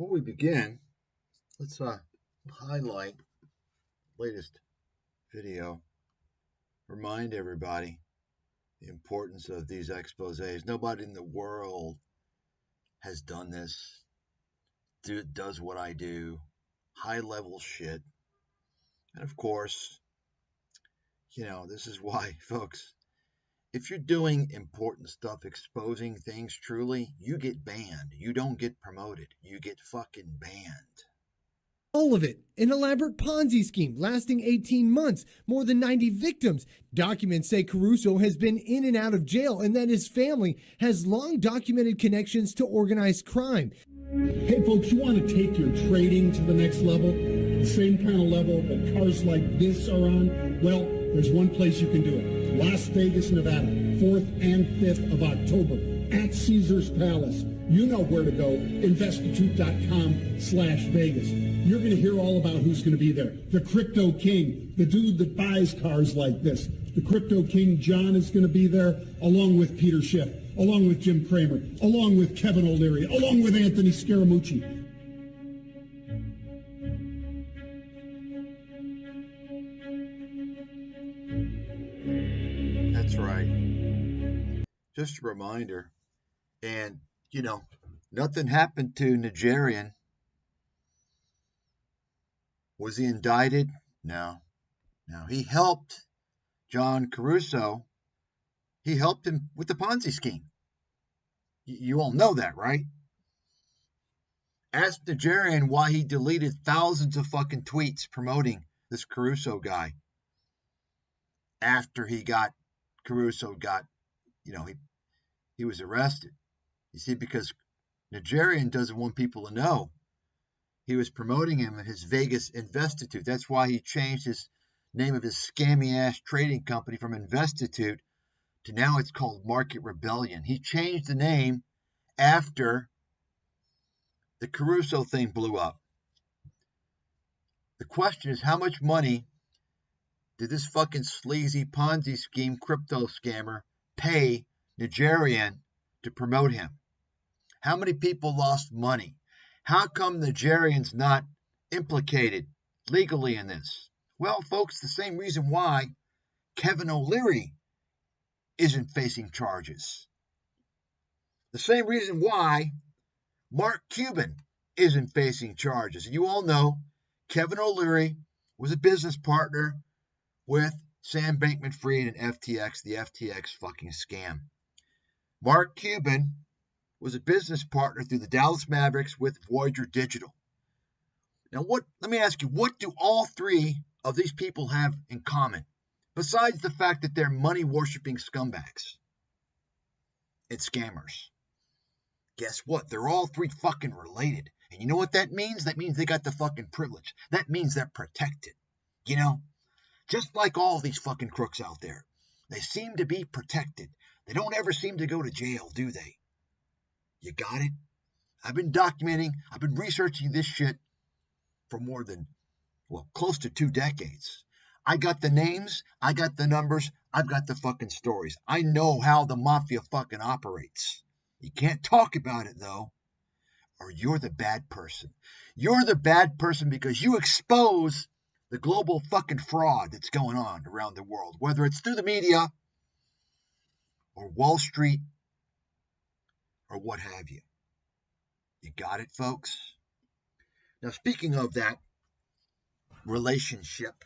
Before we begin, let's highlight the latest video. Remind everybody the importance of these exposés. Nobody in the world has done this. Does what I do. High level shit. And of course, this is why, folks, if you're doing important stuff, exposing things truly, you get banned. You don't get promoted. You get fucking banned. All of it. An elaborate Ponzi scheme lasting 18 months, more than 90 victims. Documents say Caruso has been in and out of jail and that his family has long documented connections to organized crime. Hey folks, you want to take your trading to the next level? The same kind of level that cars like this are on? Well, there's one place you can do it. Las Vegas, Nevada, 4th and 5th of October at Caesars Palace. You know where to go, Investitute.com/Vegas. You're going to hear all about who's going to be there. The Crypto King, the dude that buys cars like this. The Crypto King, John, is going to be there, along with Peter Schiff, along with Jim Cramer, along with Kevin O'Leary, along with Anthony Scaramucci. That's right. Just a reminder. And, nothing happened to Nigerian. Was he indicted? No. He helped John Caruso. He helped him with the Ponzi scheme. You all know that, right? Ask Nigerian why he deleted thousands of fucking tweets promoting this Caruso guy. After Caruso got, he was arrested. You see, because Nigerian doesn't want people to know he was promoting him in his Vegas Investitute. That's why he changed his name of his scammy-ass trading company from Investitute to now it's called Market Rebellion. He changed the name after the Caruso thing blew up. The question is, how much money did this fucking sleazy Ponzi scheme crypto scammer pay Nigerian to promote him? How many people lost money? How come Nigerian's not implicated legally in this? Well, folks, the same reason why Kevin O'Leary isn't facing charges. The same reason why Mark Cuban isn't facing charges. You all know Kevin O'Leary was a business partner with Sam Bankman-Fried and FTX, the FTX fucking scam. Mark Cuban was a business partner through the Dallas Mavericks with Voyager Digital. Now, let me ask you, what do all three of these people have in common, besides the fact that they're money-worshipping scumbags and scammers? Guess what? They're all three fucking related. And you know what that means? That means they got the fucking privilege. That means they're protected. Just like all these fucking crooks out there. They seem to be protected. They don't ever seem to go to jail, do they? You got it? I've been researching this shit for more than, close to 2 decades. I got the names, I got the numbers, I've got the fucking stories. I know how the mafia fucking operates. You can't talk about it, though, or you're the bad person. You're the bad person because you expose the global fucking fraud that's going on around the world, whether it's through the media or Wall Street or what have you. You got it, folks? Now, speaking of that relationship,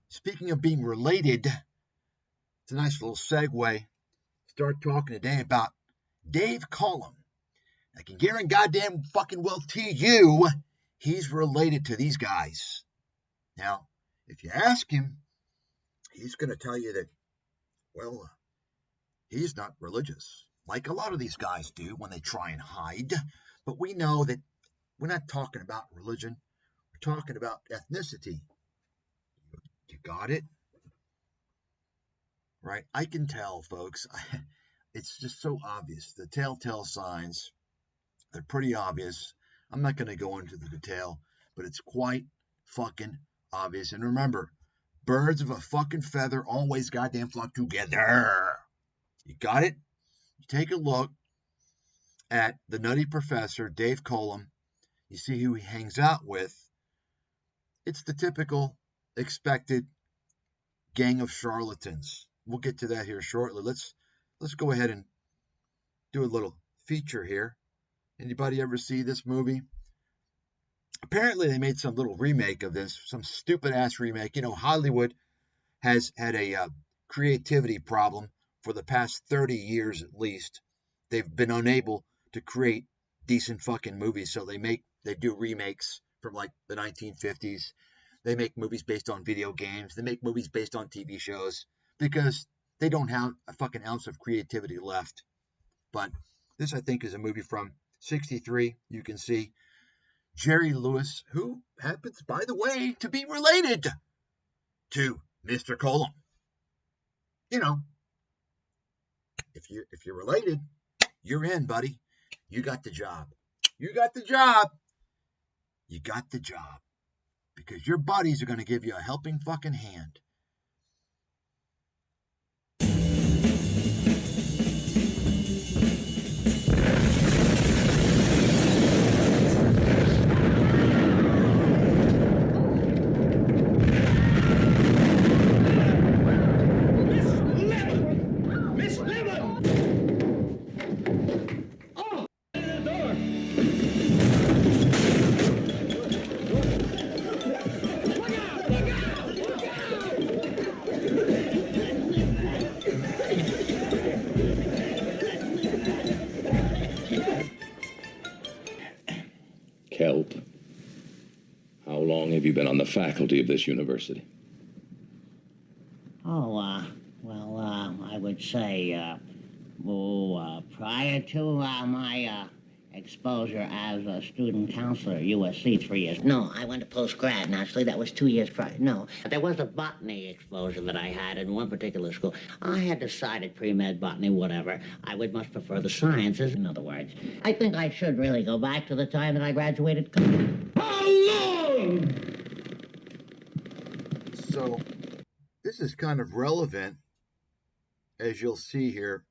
speaking of being related, it's a nice little segue. Start talking today about Dave Collum. I can guarantee goddamn fucking well to you, he's related to these guys. Now, if you ask him, he's going to tell you that, he's not religious, like a lot of these guys do when they try and hide. But we know that we're not talking about religion. We're talking about ethnicity. You got it? Right? I can tell, folks. It's just so obvious. The telltale signs, they're pretty obvious. I'm not going to go into the detail, but it's quite fucking obvious. And remember, birds of a fucking feather always goddamn flock together. You got it? You take a look at the Nutty Professor, Dave Collum. You see who he hangs out with. It's the typical expected gang of charlatans. We'll get to that here shortly. Let's go ahead and do a little feature here. Anybody ever see this movie? Apparently they made some little remake of this, some stupid ass remake. You know, Hollywood has had a creativity problem for the past 30 years at least. They've been unable to create decent fucking movies, so they do remakes from like the 1950s. They make movies based on video games. They make movies based on TV shows because they don't have a fucking ounce of creativity left. But this, I think, is a movie from '63. You can see Jerry Lewis, who happens, by the way, to be related to Mr. Collum. You know, if you're related, you're in, buddy. You got the job. You got the job. You got the job. Because your buddies are going to give you a helping fucking hand. Kelp, how long have you been on the faculty of this university? I would say, prior to my exposure as a student counselor at USC 3 years. No, I went to post-grad, and actually that was 2 years prior. No, there was a botany exposure that I had in one particular school. I had decided pre-med, botany, whatever. I would much prefer the sciences, in other words. I think I should really go back to the time that I graduated. How long? So, this is kind of relevant, as you'll see here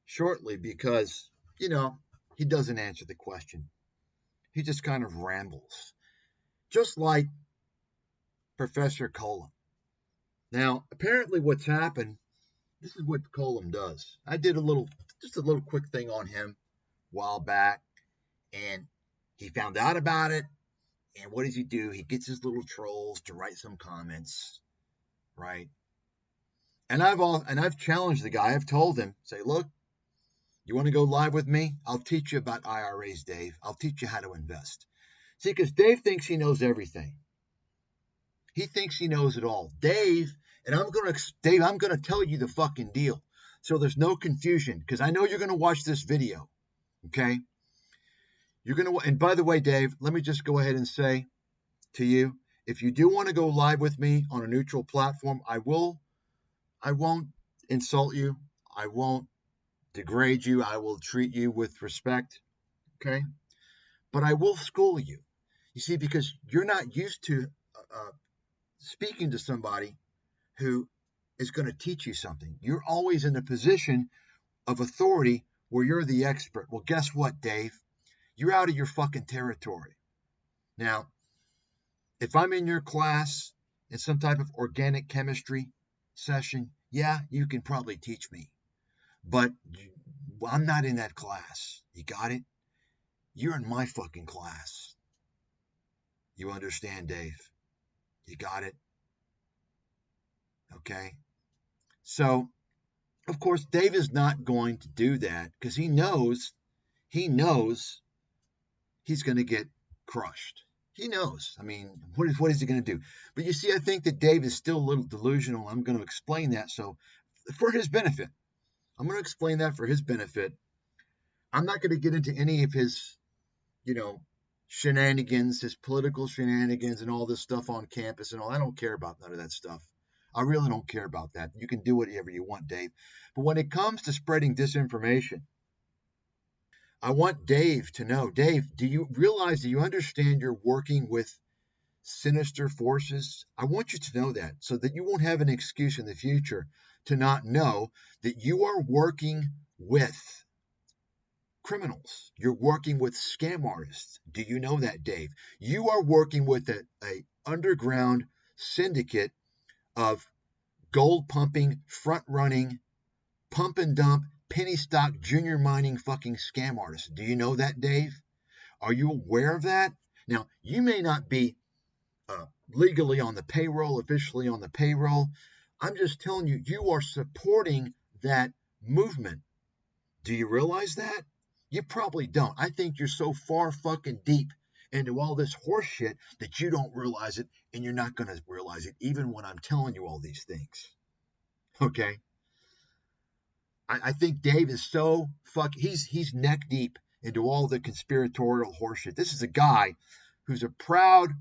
shortly, because, you know, he doesn't answer the question. He just kind of rambles. Just like Professor Collum. Now, apparently what's happened, this is what Collum does. I did just a little quick thing on him a while back, and he found out about it, and what does he do? He gets his little trolls to write some comments, right? And I've challenged the guy. I've told him, say, look, you want to go live with me? I'll teach you about IRAs, Dave. I'll teach you how to invest. See, because Dave thinks he knows everything. He thinks he knows it all. Dave, I'm going to tell you the fucking deal. So there's no confusion, because I know you're going to watch this video. Okay? And by the way, Dave, let me just go ahead and say to you, if you do want to go live with me on a neutral platform, I won't insult you. I won't degrade you. I will treat you with respect, okay? But I will school you. You see, because you're not used to speaking to somebody who is going to teach you something. You're always in a position of authority where you're the expert. Well, guess what, Dave? You're out of your fucking territory. Now, if I'm in your class in some type of organic chemistry session, yeah, you can probably teach me. But I'm not in that class. You got it? You're in my fucking class. You understand, Dave? You got it? Okay? So, of course, Dave is not going to do that because he knows he's going to get crushed. He knows. I mean, what is he going to do? But you see, I think that Dave is still a little delusional. I'm going to explain that. So, for his benefit, I'm going to explain that for his benefit. I'm not going to get into any of his, shenanigans, his political shenanigans and all this stuff on campus and all. I don't care about none of that stuff. I really don't care about that. You can do whatever you want, Dave. But when it comes to spreading disinformation, I want Dave to know. Dave, do you understand you're working with sinister forces? I want you to know that so that you won't have an excuse in the future to not know that you are working with criminals. You're working with scam artists. Do you know that, Dave? You are working with a underground syndicate of gold pumping, front running, pump and dump, penny stock, junior mining fucking scam artists. Do you know that, Dave? Are you aware of that? Now, you may not be legally on the payroll, officially on the payroll. I'm just telling you, you are supporting that movement. Do you realize that? You probably don't. I think you're so far fucking deep into all this horse shit that you don't realize it, and you're not going to realize it even when I'm telling you all these things. Okay? I think Dave is so he's neck deep into all the conspiratorial horse shit. This is a guy who's a proud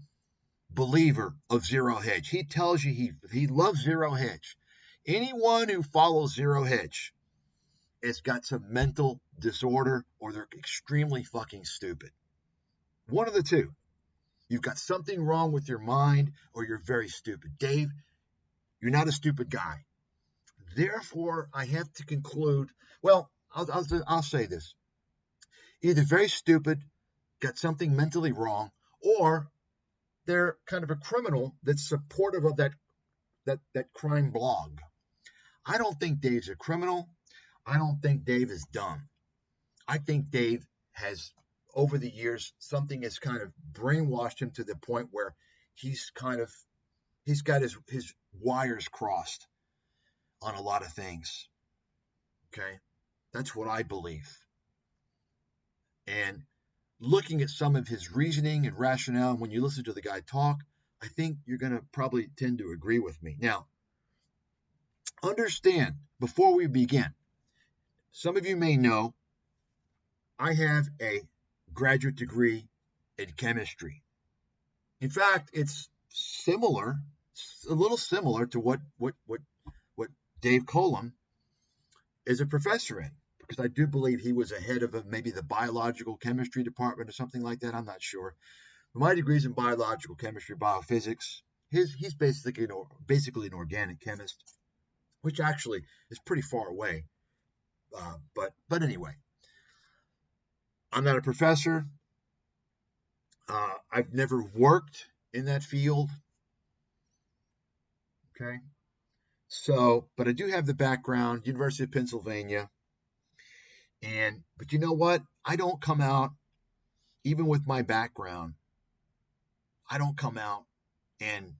believer of zero hedge. He tells you he loves zero hedge. Anyone who follows zero hedge has got some mental disorder, or they're extremely fucking stupid. One of the two. You've got something wrong with your mind, or you're very stupid. Dave, you're not a stupid guy. Therefore, I have to conclude, well, I'll say this. Either very stupid, got something mentally wrong, or they're kind of a criminal that's supportive of that crime blog. I don't think Dave's a criminal. I don't think Dave is dumb. I think Dave has, over the years, something has kind of brainwashed him to the point where he's got his wires crossed on a lot of things. Okay? That's what I believe. And looking at some of his reasoning and rationale, and when you listen to the guy talk, I think you're going to probably tend to agree with me. Now, understand, before we begin, some of you may know I have a graduate degree in chemistry. In fact, it's similar, a little similar to what Dave Collum is a professor in, because I do believe he was a head of maybe the biological chemistry department or something like that. I'm not sure. But my degree's in biological chemistry, biophysics. He's basically an organic chemist, which actually is pretty far away. But anyway, I'm not a professor. I've never worked in that field. Okay. So, but I do have the background, University of Pennsylvania. But you know what? I don't come out, even with my background, I don't come out and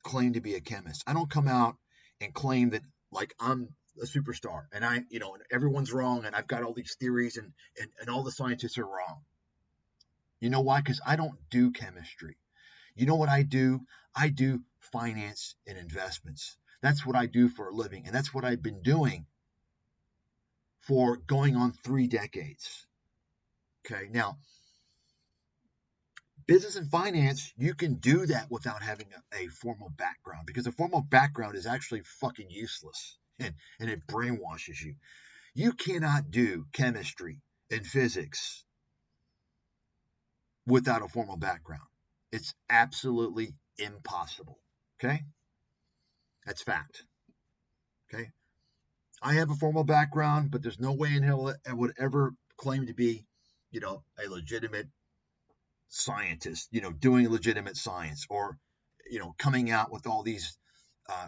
claim to be a chemist. I don't come out and claim that, like, I'm a superstar and and everyone's wrong and I've got all these theories and all the scientists are wrong. You know why? Because I don't do chemistry. You know what I do? I do finance and investments. That's what I do for a living, and that's what I've been doing for going on 3 decades. Okay, now, business and finance, you can do that without having a formal background, because a formal background is actually fucking useless, and it brainwashes you. You cannot do chemistry and physics without a formal background. It's absolutely impossible. Okay? That's fact. Okay? I have a formal background, but there's no way in hell I would ever claim to be, a legitimate scientist, doing legitimate science, or, coming out with all these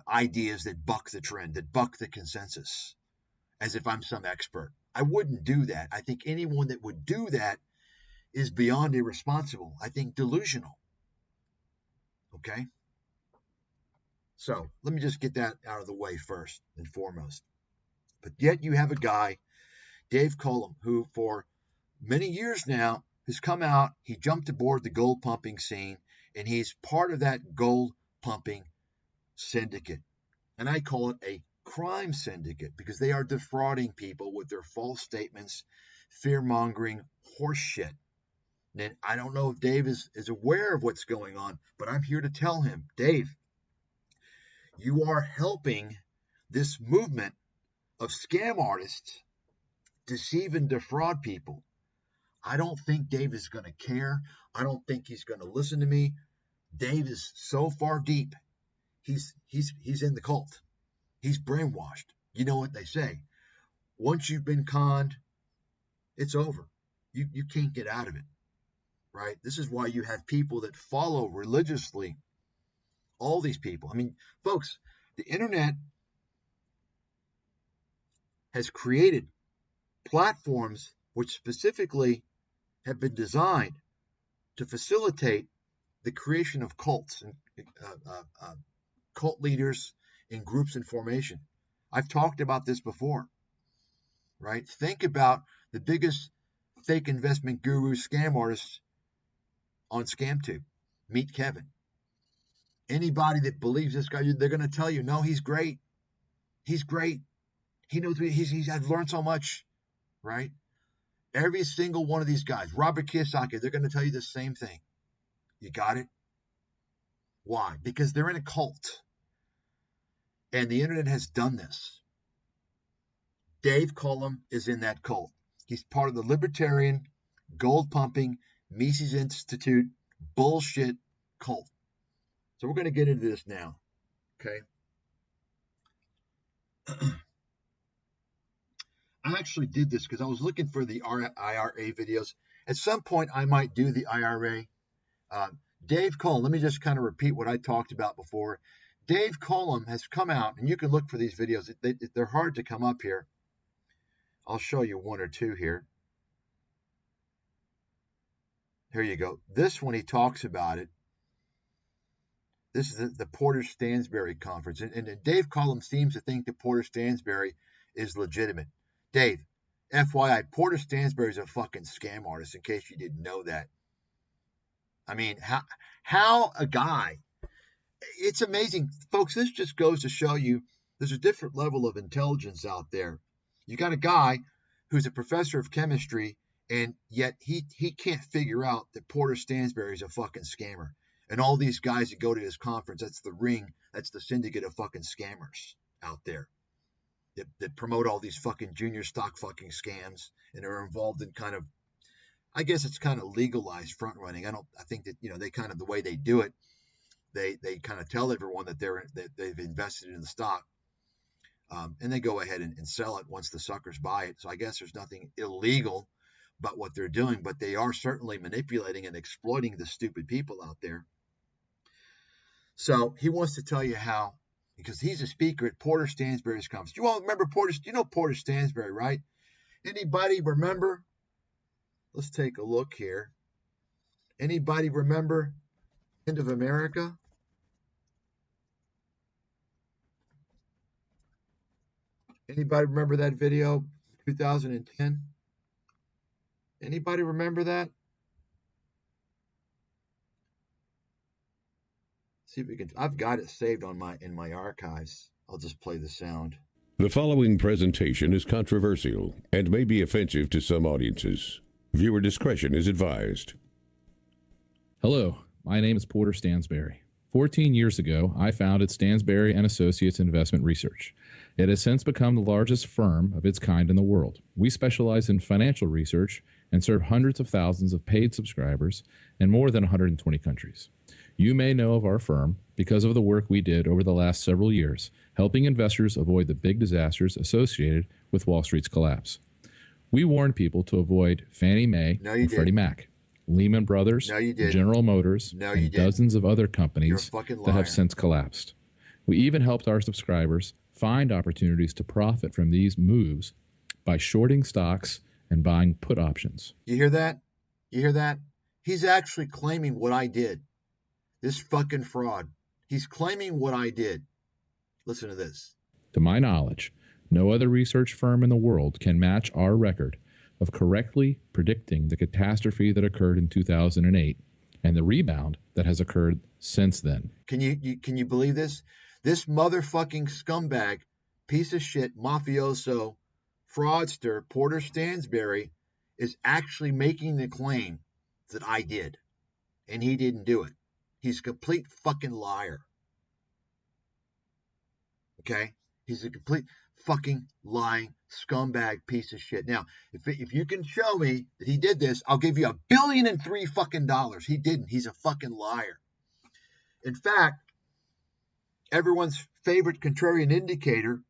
ideas that buck the trend, that buck the consensus, as if I'm some expert. I wouldn't do that. I think anyone that would do that is beyond irresponsible. I think delusional. Okay? So let me just get that out of the way first and foremost. But yet you have a guy, Dave Collum, who for many years now has come out, he jumped aboard the gold pumping scene, and he's part of that gold pumping syndicate. And I call it a crime syndicate, because they are defrauding people with their false statements, fear-mongering horse shit. And I don't know if Dave is aware of what's going on, but I'm here to tell him, Dave, you are helping this movement of scam artists deceive and defraud people. I don't think Dave is going to care. I don't think he's going to listen to me. Dave is so far deep. He's in the cult. He's brainwashed. You know what they say. Once you've been conned, it's over. You can't get out of it, right? This is why you have people that follow religiously all these people. I mean, folks, the internet has created platforms which specifically have been designed to facilitate the creation of cults and cult leaders in groups in formation. I've talked about this before, right? Think about the biggest fake investment guru scam artists on ScamTube. Meet Kevin. Anybody that believes this guy, they're going to tell you, no, he's great. He's great. He knows I've learned so much, right? Every single one of these guys, Robert Kiyosaki, they're going to tell you the same thing. You got it? Why? Because they're in a cult. And the internet has done this. Dave Collum is in that cult. He's part of the libertarian, gold-pumping, Mises Institute bullshit cult. So we're going to get into this now, okay? I actually did this because I was looking for the IRA videos. At some point, I might do the IRA. Dave Collum, let me just kind of repeat what I talked about before. Dave Collum has come out, and you can look for these videos. They're hard to come up here. I'll show you one or two here. Here you go. This one, he talks about it. This is the Porter Stansberry conference. And Dave Collum seems to think that Porter Stansberry is legitimate. Dave, FYI, Porter Stansberry is a fucking scam artist, in case you didn't know that. I mean, how a guy, it's amazing. Folks, this just goes to show you there's a different level of intelligence out there. You got a guy who's a professor of chemistry, and yet he can't figure out that Porter Stansberry is a fucking scammer. And all these guys that go to his conference, that's the ring, that's the syndicate of fucking scammers out there that promote all these fucking junior stock fucking scams and are involved in kind of, I guess it's kind of legalized front running. I think that, they kind of, the way they do it, they kind of tell everyone that they've invested in the stock, and they go ahead and sell it once the suckers buy it. So I guess there's nothing illegal about what they're doing, but they are certainly manipulating and exploiting the stupid people out there. So he wants to tell you how, because he's a speaker at Porter Stansberry's conference. You all remember Porter? You know Porter Stansberry, right? Anybody remember? Let's take a look here. Anybody remember End of America? Anybody remember that video, 2010? Anybody remember that? See if we can. I've got it saved in my archives. I'll just play the sound. The following presentation is controversial and may be offensive to some audiences. Viewer discretion is advised. Hello, my name is Porter Stansberry. 14 years ago, I founded Stansberry & Associates Investment Research. It has since become the largest firm of its kind in the world. We specialize in financial research and serve hundreds of thousands of paid subscribers in more than 120 countries. You may know of our firm because of the work we did over the last several years, helping investors avoid the big disasters associated with Wall Street's collapse. We warned people to avoid Fannie Mae and Freddie Mac, Lehman Brothers, General Motors, and dozens of other companies that have since collapsed. We even helped our subscribers find opportunities to profit from these moves by shorting stocks and buying put options. You hear that? You hear that? He's actually claiming what I did. This fucking fraud. He's claiming what I did. Listen to this. To my knowledge, no other research firm in the world can match our record of correctly predicting the catastrophe that occurred in 2008 and the rebound that has occurred since then. Can you believe this? This motherfucking scumbag, piece of shit, mafioso, fraudster, Porter Stansberry, is actually making the claim that I did, and he didn't do it. He's a complete fucking liar. Okay? He's a complete fucking lying scumbag piece of shit. Now, if you can show me that he did this, I'll give you $1.3 billion fucking dollars. He didn't. He's a fucking liar. In fact, everyone's favorite contrarian indicator,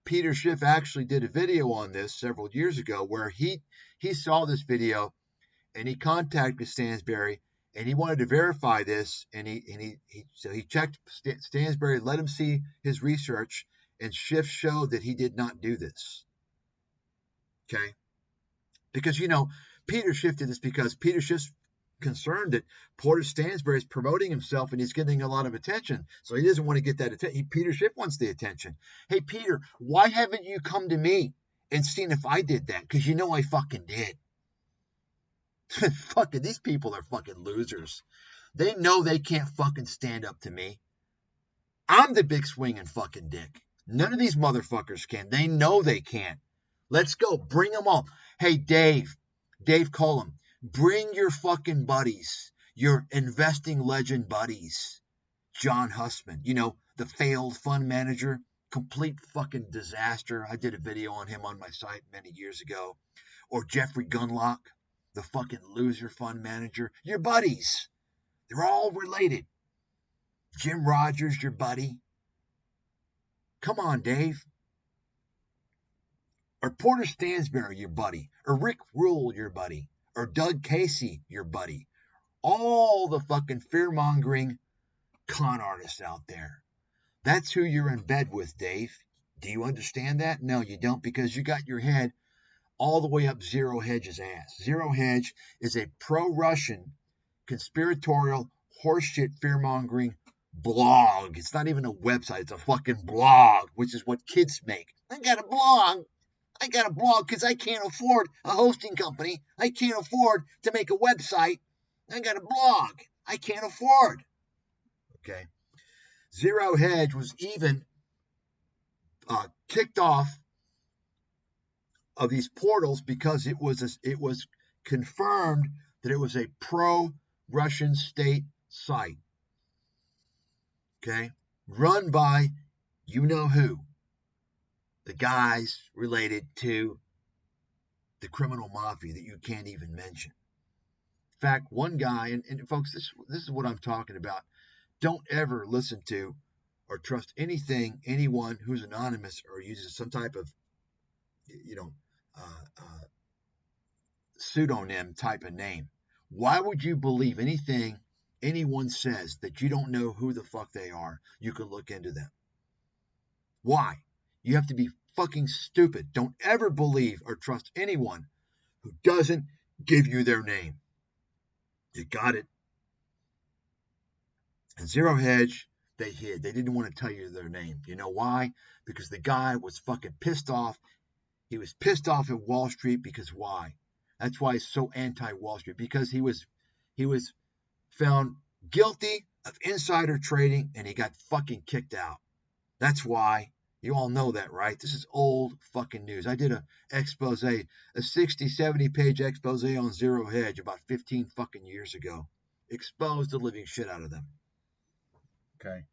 Peter Schiff, actually did a video on this several years ago where he saw this video and he contacted Stansberry, and he wanted to verify this, so he checked Stansberry, let him see his research, and Schiff showed that he did not do this. Okay? Because, Peter Schiff did this because Peter Schiff's concerned that Porter Stansberry is promoting himself and he's getting a lot of attention. So he doesn't want to get that attention. Peter Schiff wants the attention. Hey, Peter, why haven't you come to me and seen if I did that? Because I fucking did. Fucking, these people are fucking losers. They know they can't fucking stand up to me. I'm the big swinging fucking dick. None of these motherfuckers can. They know they can't. Let's go. Bring them all. Hey, Dave Collum, bring your fucking buddies, your investing legend buddies. John Hussman, the failed fund manager, complete fucking disaster. I did a video on him on my site many years ago. Or Jeffrey Gunlock, the fucking loser fund manager. Your buddies. They're all related. Jim Rogers, your buddy. Come on, Dave. Or Porter Stansberry, your buddy. Or Rick Rule, your buddy. Or Doug Casey, your buddy. All the fucking fear-mongering con artists out there. That's who you're in bed with, Dave. Do you understand that? No, you don't, because you got your head all the way up Zero Hedge's ass. Zero Hedge is a pro-Russian, conspiratorial, horseshit, fear-mongering blog. It's not even a website. It's a fucking blog, which is what kids make. I got a blog because I can't afford a hosting company. I can't afford to make a website. I got a blog. I can't afford. Okay. Zero Hedge was even kicked off of these portals because it was confirmed that it was a pro-Russian state site. Okay. Run by you-know-who. The guys related to the criminal mafia that you can't even mention. In fact, one guy, and folks, this is what I'm talking about. Don't ever listen to or trust anyone who's anonymous or uses some type of, pseudonym type of name. Why would you believe anything anyone says that you don't know who the fuck they are? You can look into them. Why? You have to be fucking stupid. Don't ever believe or trust anyone who doesn't give you their name. You got it? And Zero Hedge, they hid. They didn't want to tell you their name. You know why? Because the guy was fucking pissed off. He was pissed off at Wall Street because why? That's why he's so anti-Wall Street. Because he was found guilty of insider trading and he got fucking kicked out. That's why. You all know that, right? This is old fucking news. I did a expose, a 60, 70-page expose on Zero Hedge about 15 fucking years ago. Exposed the living shit out of them. Okay.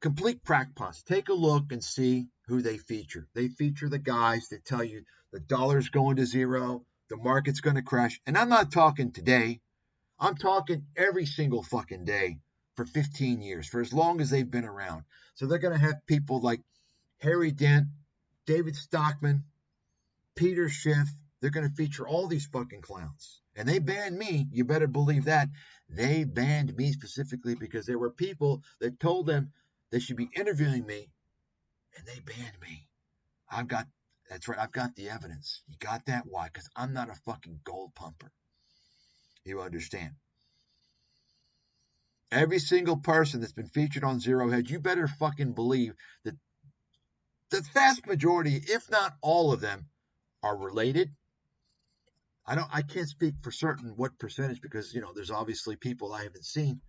Complete crackpots. Take a look and see who they feature. They feature the guys that tell you the dollar's going to zero, the market's going to crash. And I'm not talking today. I'm talking every single fucking day for 15 years, for as long as they've been around. So they're going to have people like Harry Dent, David Stockman, Peter Schiff. They're going to feature all these fucking clowns. And they banned me. You better believe that. They banned me specifically because there were people that told them they should be interviewing me, and they banned me. That's right, I've got the evidence. You got that? Why? Because I'm not a fucking gold pumper. You understand? Every single person that's been featured on Zero Hedge, you better fucking believe that the vast majority, if not all of them, are related. I can't speak for certain what percentage because, there's obviously people I haven't seen.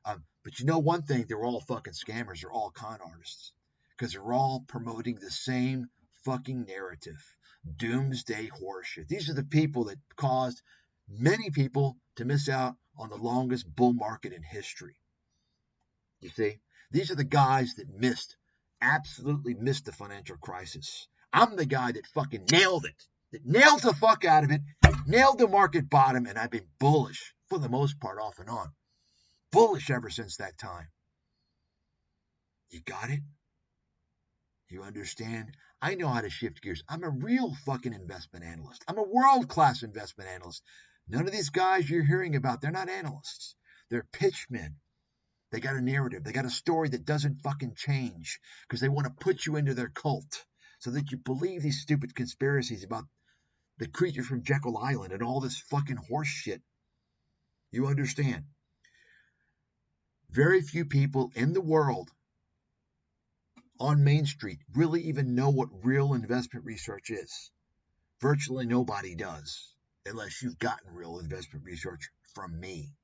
But you know one thing, they're all fucking scammers. They're all con artists because they're all promoting the same fucking narrative. Doomsday horseshit. These are the people that caused many people to miss out on the longest bull market in history. You see, these are the guys that absolutely missed the financial crisis. I'm the guy that fucking nailed it, that nailed the fuck out of it, nailed the market bottom, and I've been bullish for the most part off and on. Bullish ever since that time. You got it? You understand? I know how to shift gears. I'm a real fucking investment analyst. I'm a world-class investment analyst. None of these guys you're hearing about, they're not analysts. They're pitchmen. They got a narrative. They got a story that doesn't fucking change because they want to put you into their cult so that you believe these stupid conspiracies about the creature from Jekyll Island and all this fucking horse shit. You understand? Very few people in the world on Main Street really even know what real investment research is. Virtually nobody does, unless you've gotten real investment research from me.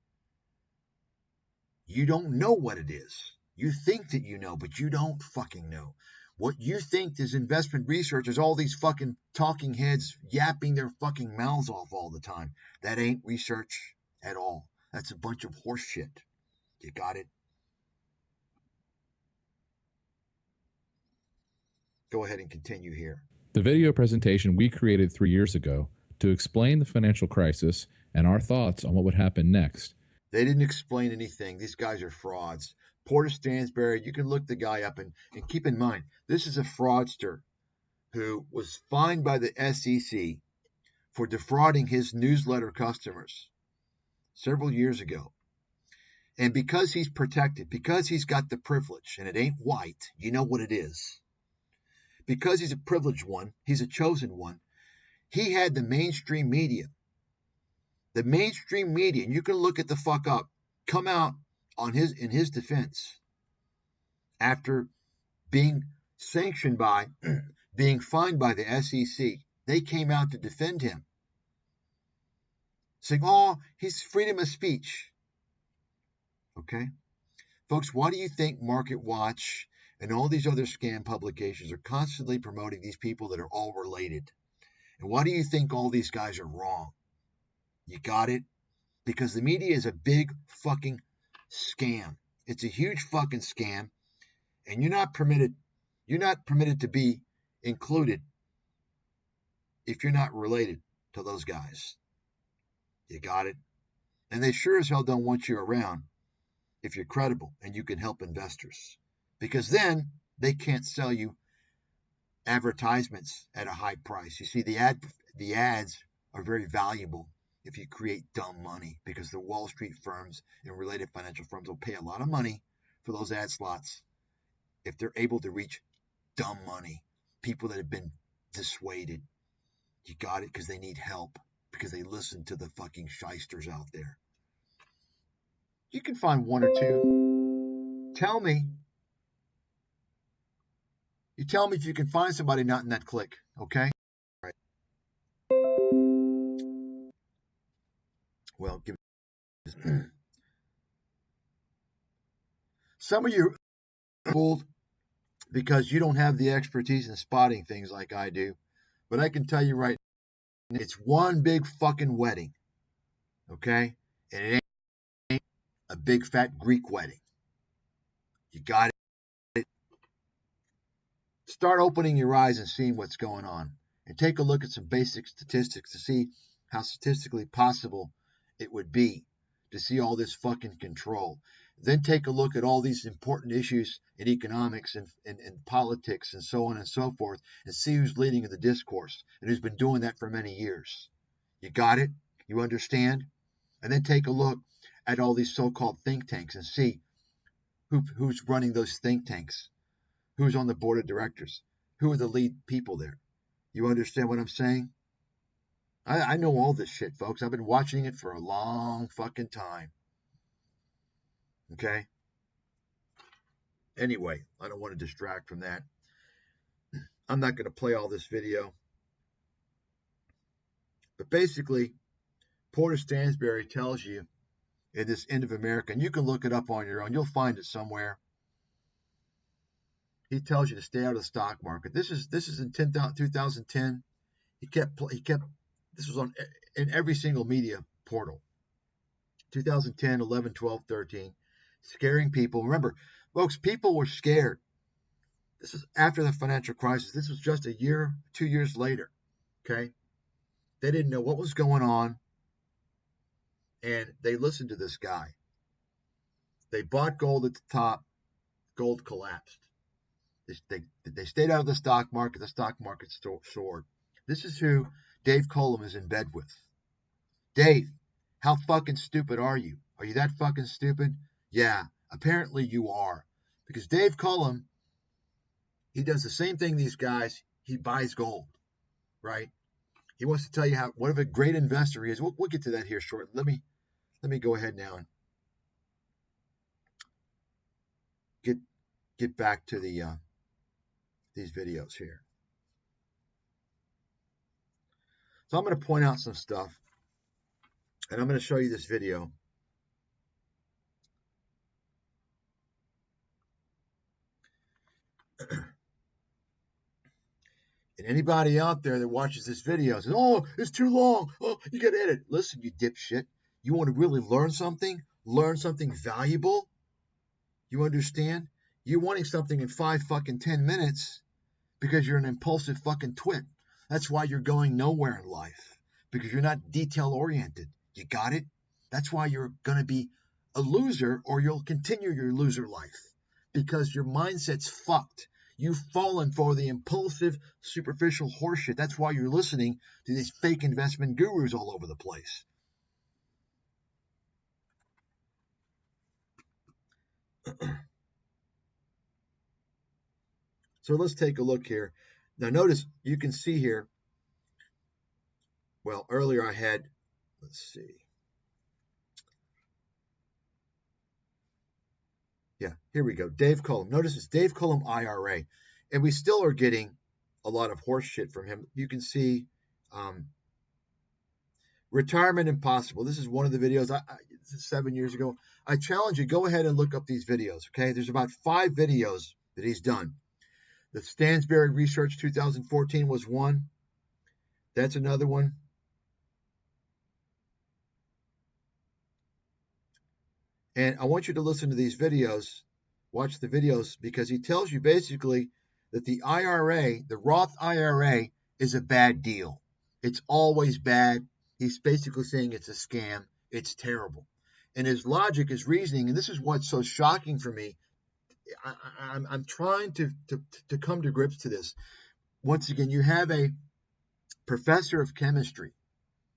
You don't know what it is. You think that you know, but you don't fucking know. What you think is investment research is all these fucking talking heads yapping their fucking mouths off all the time. That ain't research at all. That's a bunch of horse shit. You got it? Go ahead and continue here. The video presentation we created 3 years ago to explain the financial crisis and our thoughts on what would happen next. They didn't explain anything. These guys are frauds. Porter Stansberry, you can look the guy up and keep in mind, this is a fraudster who was fined by the SEC for defrauding his newsletter customers several years ago. And because he's protected, because he's got the privilege, and it ain't white, you know what it is. Because he's a privileged one, he's a chosen one, he had the mainstream media. The mainstream media, and you can look it the fuck up, come out in his defense after being sanctioned by, being fined by the SEC. They came out to defend him, saying, oh, he's freedom of speech. Okay? Folks, why do you think Market Watch and all these other scam publications are constantly promoting these people that are all related? And why do you think all these guys are wrong? You got it? Because the media is a big fucking scam. It's a huge fucking scam, and you're not permitted to be included if you're not related to those guys. You got it? And they sure as hell don't want you around if you're credible and you can help investors, because then they can't sell you advertisements at a high price. You see, the ads are very valuable if you create dumb money, because the Wall Street firms and related financial firms will pay a lot of money for those ad slots if they're able to reach dumb money, people that have been dissuaded. You got it? Because they need help, because they listen to the fucking shysters out there. You can find one or two. Tell me. You tell me if you can find somebody not in that clique, okay? All right. Well, give me some of you are fooled because you don't have the expertise in spotting things like I do. But I can tell you right now, it's one big fucking wedding, okay? And it ain't a big fat Greek wedding. You got it? Start opening your eyes and seeing what's going on. And take a look at some basic statistics to see how statistically possible it would be to see all this fucking control. Then take a look at all these important issues in economics and politics and so on and so forth, and see who's leading in the discourse and who's been doing that for many years. You got it? You understand? And then take a look at all these so-called think tanks and see who's running those think tanks, who's on the board of directors, who are the lead people there. You understand what I'm saying? I know all this shit, folks. I've been watching it for a long fucking time. Okay? Anyway, I don't want to distract from that. I'm not going to play all this video. But basically, Porter Stansberry tells you in this End of America, and you can look it up on your own. You'll find it somewhere. He tells you to stay out of the stock market. This is in 2010. He kept this was in every single media portal. 2010, 11, 12, 13. Scaring people. Remember, folks, people were scared. This is after the financial crisis. This was just a year, 2 years later. Okay? They didn't know what was going on, and they listened to this guy. They bought gold at the top. Gold collapsed. They stayed out of the stock market. The stock market soared. This is who Dave Collum is in bed with. Dave, how fucking stupid are you? Are you that fucking stupid? Yeah, apparently you are. Because Dave Collum, he does the same thing these guys. He buys gold, right? He wants to tell you what of a great investor he is. We'll get to that here shortly. Let me go ahead now and get back to these videos here. So I'm going to point out some stuff, and I'm going to show you this video. And anybody out there that watches this video says, oh, it's too long. Oh, you got to edit. Listen, you dipshit. You want to really learn something valuable? You understand? You're wanting something in 5 fucking 10 minutes because you're an impulsive fucking twit. That's why you're going nowhere in life, because you're not detail oriented. You got it? That's why you're going to be a loser, or you'll continue your loser life, because your mindset's fucked. You've fallen for the impulsive, superficial horseshit. That's why you're listening to these fake investment gurus all over the place. So let's take a look here. Now notice, you can see here, well, earlier I had, let's see. Yeah, here we go. Dave Collum. Notice it's Dave Collum IRA. And we still are getting a lot of horse shit from him. You can see Retirement Impossible. This is one of the videos. This is 7 years ago. I challenge you, go ahead and look up these videos, okay? There's about 5 videos that he's done. The Stansberry Research 2014 was one. That's another one. And I want you to listen to these videos, watch the videos, because he tells you basically that the IRA, the Roth IRA, is a bad deal. It's always bad. He's basically saying it's a scam. It's terrible. And his logic, his reasoning, and this is what's so shocking for me. I'm trying to come to grips to this. Once again, you have a professor of chemistry,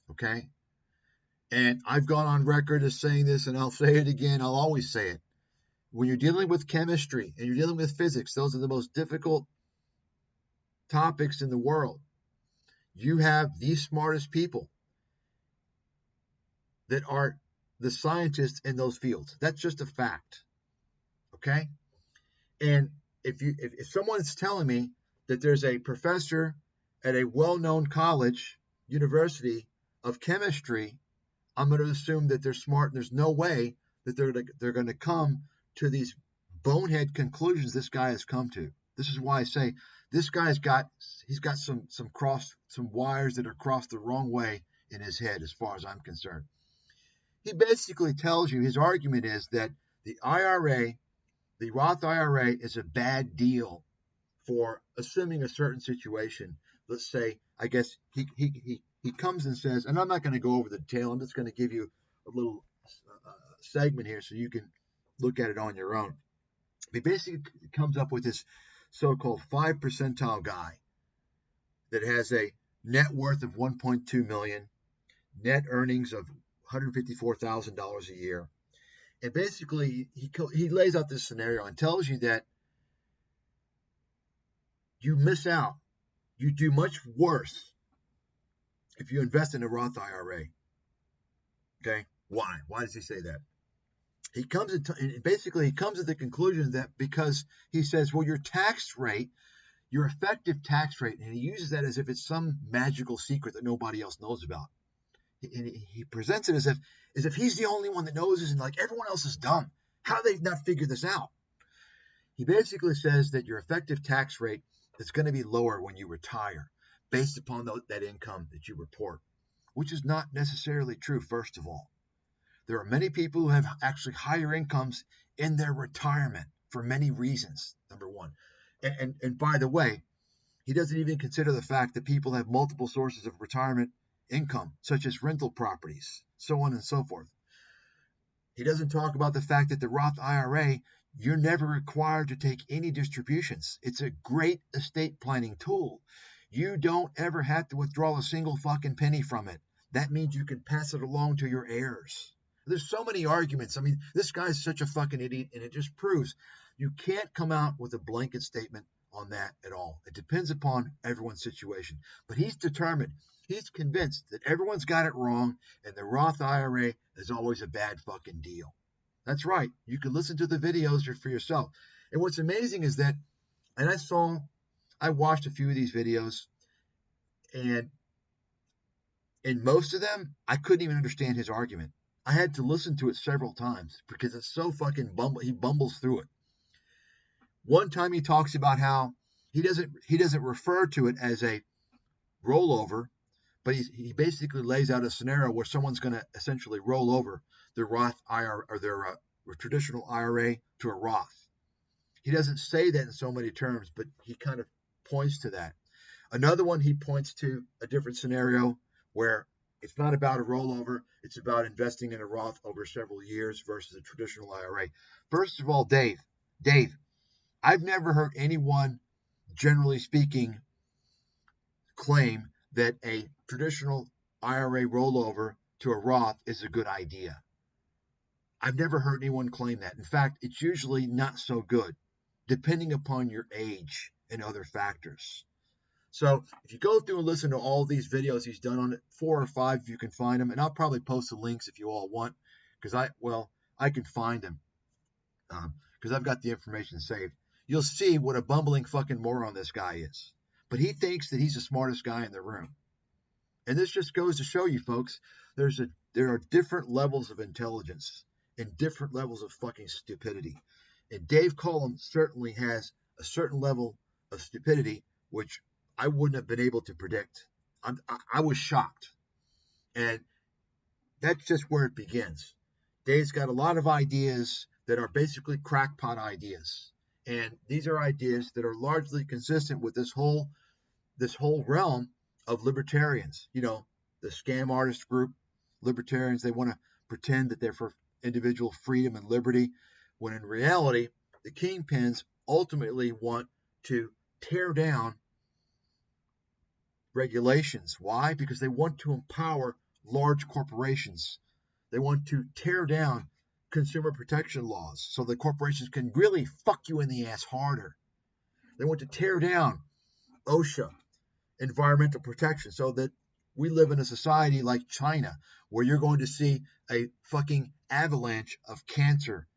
okay? And I've gone on record as saying this, and I'll say it again. I'll always say it. When you're dealing with chemistry and you're dealing with physics, those are the most difficult topics in the world. You have the smartest people that are the scientists in those fields. That's just a fact, okay? And if someone's telling me that there's a professor at a well-known college, university of chemistry, I'm going to assume that they're smart, and there's no way that they're going to come to these bonehead conclusions this guy has come to. This is why I say this guy's got some wires that are crossed the wrong way in his head, as far as I'm concerned. He basically tells you, his argument is that the IRA, the Roth IRA, is a bad deal for assuming a certain situation. Let's say, I guess he comes and says, and I'm not going to go over the detail, I'm just going to give you a little segment here so you can look at it on your own. He basically comes up with this so-called 5 percentile guy that has a net worth of $1.2 million, net earnings of $154,000 a year. And basically, he lays out this scenario and tells you that you miss out. You do much worse if you invest in a Roth IRA. Okay? Why? Why does he say that? He comes to the conclusion that because he says, well, your tax rate, your effective tax rate, and he uses that as if it's some magical secret that nobody else knows about. And he presents it as if he's the only one that knows this, and like everyone else is dumb. How they've not figured this out? He basically says that your effective tax rate is going to be lower when you retire, based upon that income that you report, which is not necessarily true. First of all, there are many people who have actually higher incomes in their retirement for many reasons. Number one, and by the way, he doesn't even consider the fact that people have multiple sources of retirement income, such as rental properties, so on and so forth. He doesn't talk about the fact that the Roth IRA, you're never required to take any distributions. It's a great estate planning tool. You don't ever have to withdraw a single fucking penny from it. That means you can pass it along to your heirs. There's so many arguments. I mean, this guy's such a fucking idiot, and it just proves you can't come out with a blanket statement on that at all. It depends upon everyone's situation. But he's determined. He's convinced that everyone's got it wrong, and the Roth IRA is always a bad fucking deal. That's right. You can listen to the videos for yourself. And what's amazing is that, and I watched a few of these videos, and in most of them, I couldn't even understand his argument. I had to listen to it several times because it's so fucking he bumbles through it. One time he talks about how he doesn't refer to it as a rollover, but he basically lays out a scenario where someone's going to essentially roll over their Roth IRA or their traditional IRA to a Roth. He doesn't say that in so many terms, but he kind of points to that. Another one, he points to a different scenario where it's not about a rollover. It's about investing in a Roth over several years versus a traditional IRA. First of all, Dave, I've never heard anyone, generally speaking, claim that a traditional IRA rollover to a Roth is a good idea. I've never heard anyone claim that. In fact, it's usually not so good, depending upon your age and other factors. So if you go through and listen to all these videos he's done on it, 4 or 5 if you can find them, and I'll probably post the links if you all want, because I can find them, because I've got the information saved. You'll see what a bumbling fucking moron this guy is. But he thinks that he's the smartest guy in the room. And this just goes to show you, folks, there are different levels of intelligence and different levels of fucking stupidity. And Dave Collum certainly has a certain level of stupidity, which I wouldn't have been able to predict. I was shocked. And that's just where it begins. Dave's got a lot of ideas that are basically crackpot ideas. And these are ideas that are largely consistent with this whole realm of libertarians. You know, the scam artist group, libertarians, they want to pretend that they're for individual freedom and liberty, when in reality, the kingpins ultimately want to tear down regulations. Why? Because they want to empower large corporations. They want to tear down consumer protection laws so the corporations can really fuck you in the ass harder. They want to tear down OSHA, environmental protection, so that we live in a society like China where you're going to see a fucking avalanche of cancer.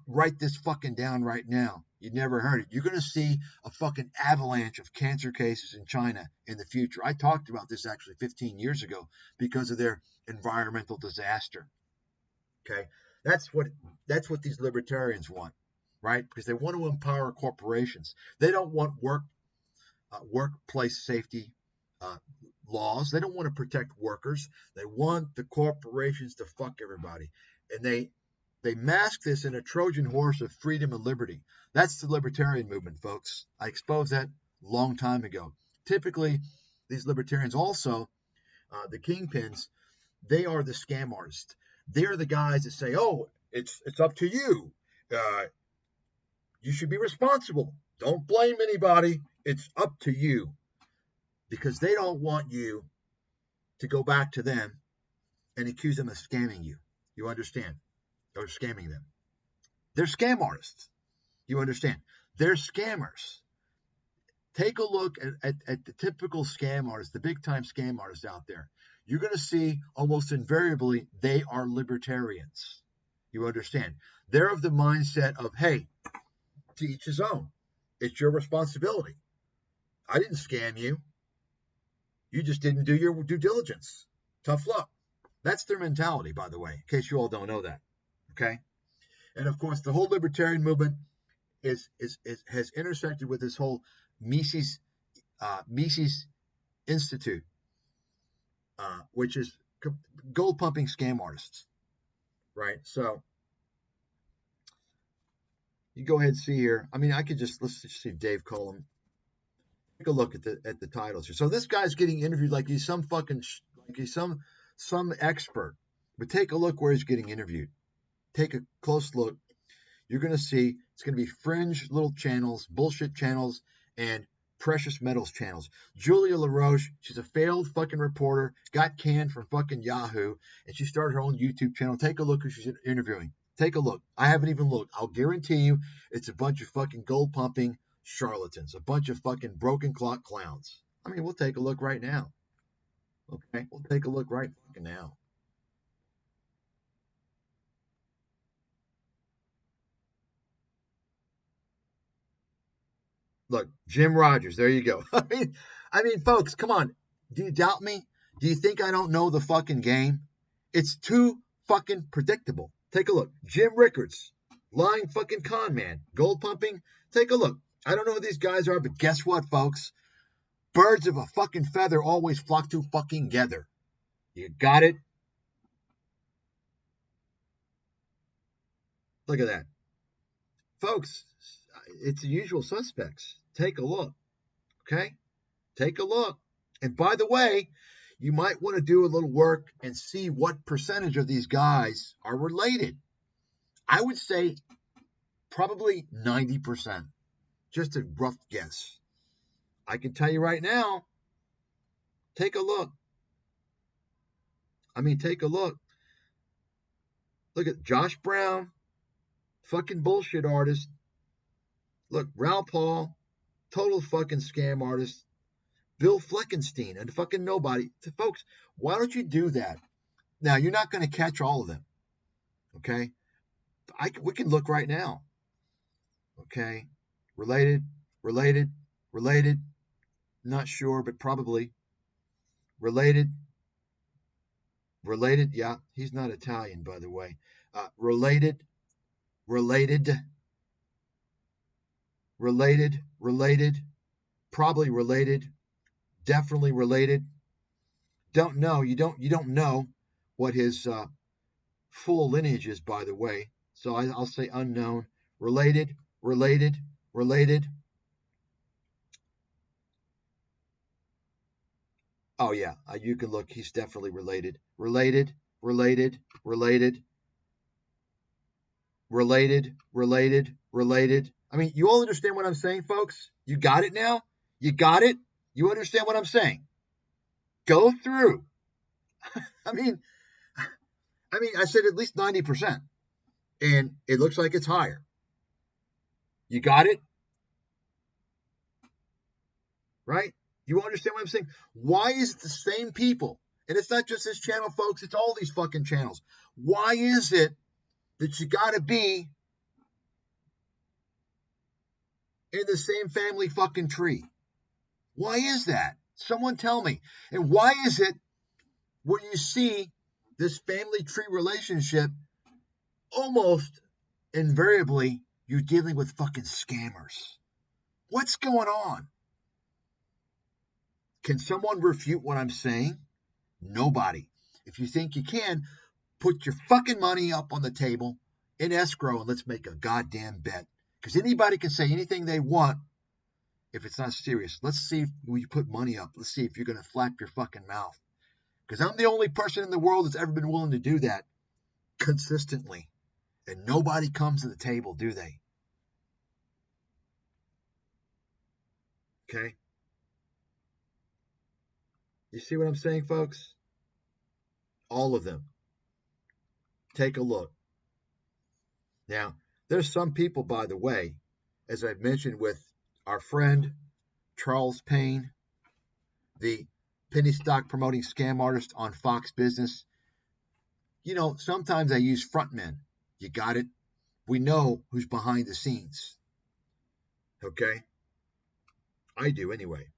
Write this fucking down right now. You never heard it. You're going to see a fucking avalanche of cancer cases in China in the future. I talked about this actually 15 years ago because of their environmental disaster. Okay, that's what these libertarians want, right? Because they want to empower corporations. They don't want workplace safety laws. They don't want to protect workers. They want the corporations to fuck everybody, and they mask this in a Trojan horse of freedom and liberty. That's the libertarian movement, folks. I exposed that a long time ago. Typically, these libertarians also, the kingpins, they are the scam artists. They're the guys that say, oh, it's up to you. You should be responsible. Don't blame anybody. It's up to you. Because they don't want you to go back to them and accuse them of scamming you. You understand? Or scamming them. They're scam artists. You understand? They're scammers. Take a look at the typical scam artists, the big-time scam artists out there. You're going to see almost invariably they are libertarians. You understand? They're of the mindset of, hey, to each his own. It's your responsibility. I didn't scam you. You just didn't do your due diligence. Tough luck. That's their mentality, by the way, in case you all don't know that. Okay? And of course, the whole libertarian movement has intersected with this whole Mises Institute, which is gold pumping scam artists, right? So you go ahead and see here. I mean, let's just see Dave Collum. Take a look at the titles here. So this guy's getting interviewed like he's some expert. But take a look where he's getting interviewed. Take a close look. you're going to see it's going to be fringe little channels, bullshit channels, and precious metals channels. Julia LaRoche, she's a failed fucking reporter, got canned from fucking Yahoo, and she started her own YouTube channel. Take a look who she's interviewing. Take a look. I haven't even looked. I'll guarantee you it's a bunch of fucking gold pumping charlatans, a bunch of fucking broken clock clowns. I mean, we'll take a look right now. Okay, we'll take a look right fucking now. Look, Jim Rogers, there you go. I mean, folks, come on. Do you doubt me? Do you think I don't know the fucking game? It's too fucking predictable. Take a look. Jim Rickards, lying fucking con man, gold pumping. Take a look. I don't know who these guys are, but guess what, folks? Birds of a fucking feather always flock to fucking gether. You got it? Look at that. Folks, it's the usual suspects. Take a look. Okay? Take a look. And by the way, you might want to do a little work and see what percentage of these guys are related. I would say probably 90%. Just a rough guess. I can tell you right now, take a look. I mean, take a look. Look at Josh Brown, fucking bullshit artist. Look, Raoul Paul, total fucking scam artist. Bill Fleckenstein, and fucking nobody. Folks, why don't you do that? Now, you're not going to catch all of them. Okay? We can look right now. Okay? Related. Not sure, but probably. Related. Yeah, he's not Italian, by the way. Related. Probably related. Definitely related. Don't know. You don't know what his full lineage is, by the way. So I'll say unknown. Related. Oh yeah, you can look. He's definitely related. Related. I mean, you all understand what I'm saying, folks? You got it now? You got it? You understand what I'm saying? Go through. I mean, I said at least 90%, and it looks like it's higher. You got it? Right? You understand what I'm saying? Why is it the same people? And it's not just this channel, folks. It's all these fucking channels. Why is it that you got to be in the same family fucking tree? Why is that? Someone tell me. And why is it when you see this family tree relationship, almost invariably you're dealing with fucking scammers? What's going on? Can someone refute what I'm saying? Nobody. If you think you can, put your fucking money up on the table in escrow and let's make a goddamn bet. Because anybody can say anything they want if it's not serious. Let's see if you put money up. Let's see if you're going to flap your fucking mouth. Because I'm the only person in the world that's ever been willing to do that consistently. And nobody comes to the table, do they? Okay? You see what I'm saying, folks? All of them. Take a look. Now, there's some people, by the way, as I've mentioned with our friend Charles Payne, the penny stock promoting scam artist on Fox Business. You know, sometimes I use frontmen. You got it? We know who's behind the scenes. Okay? I do anyway.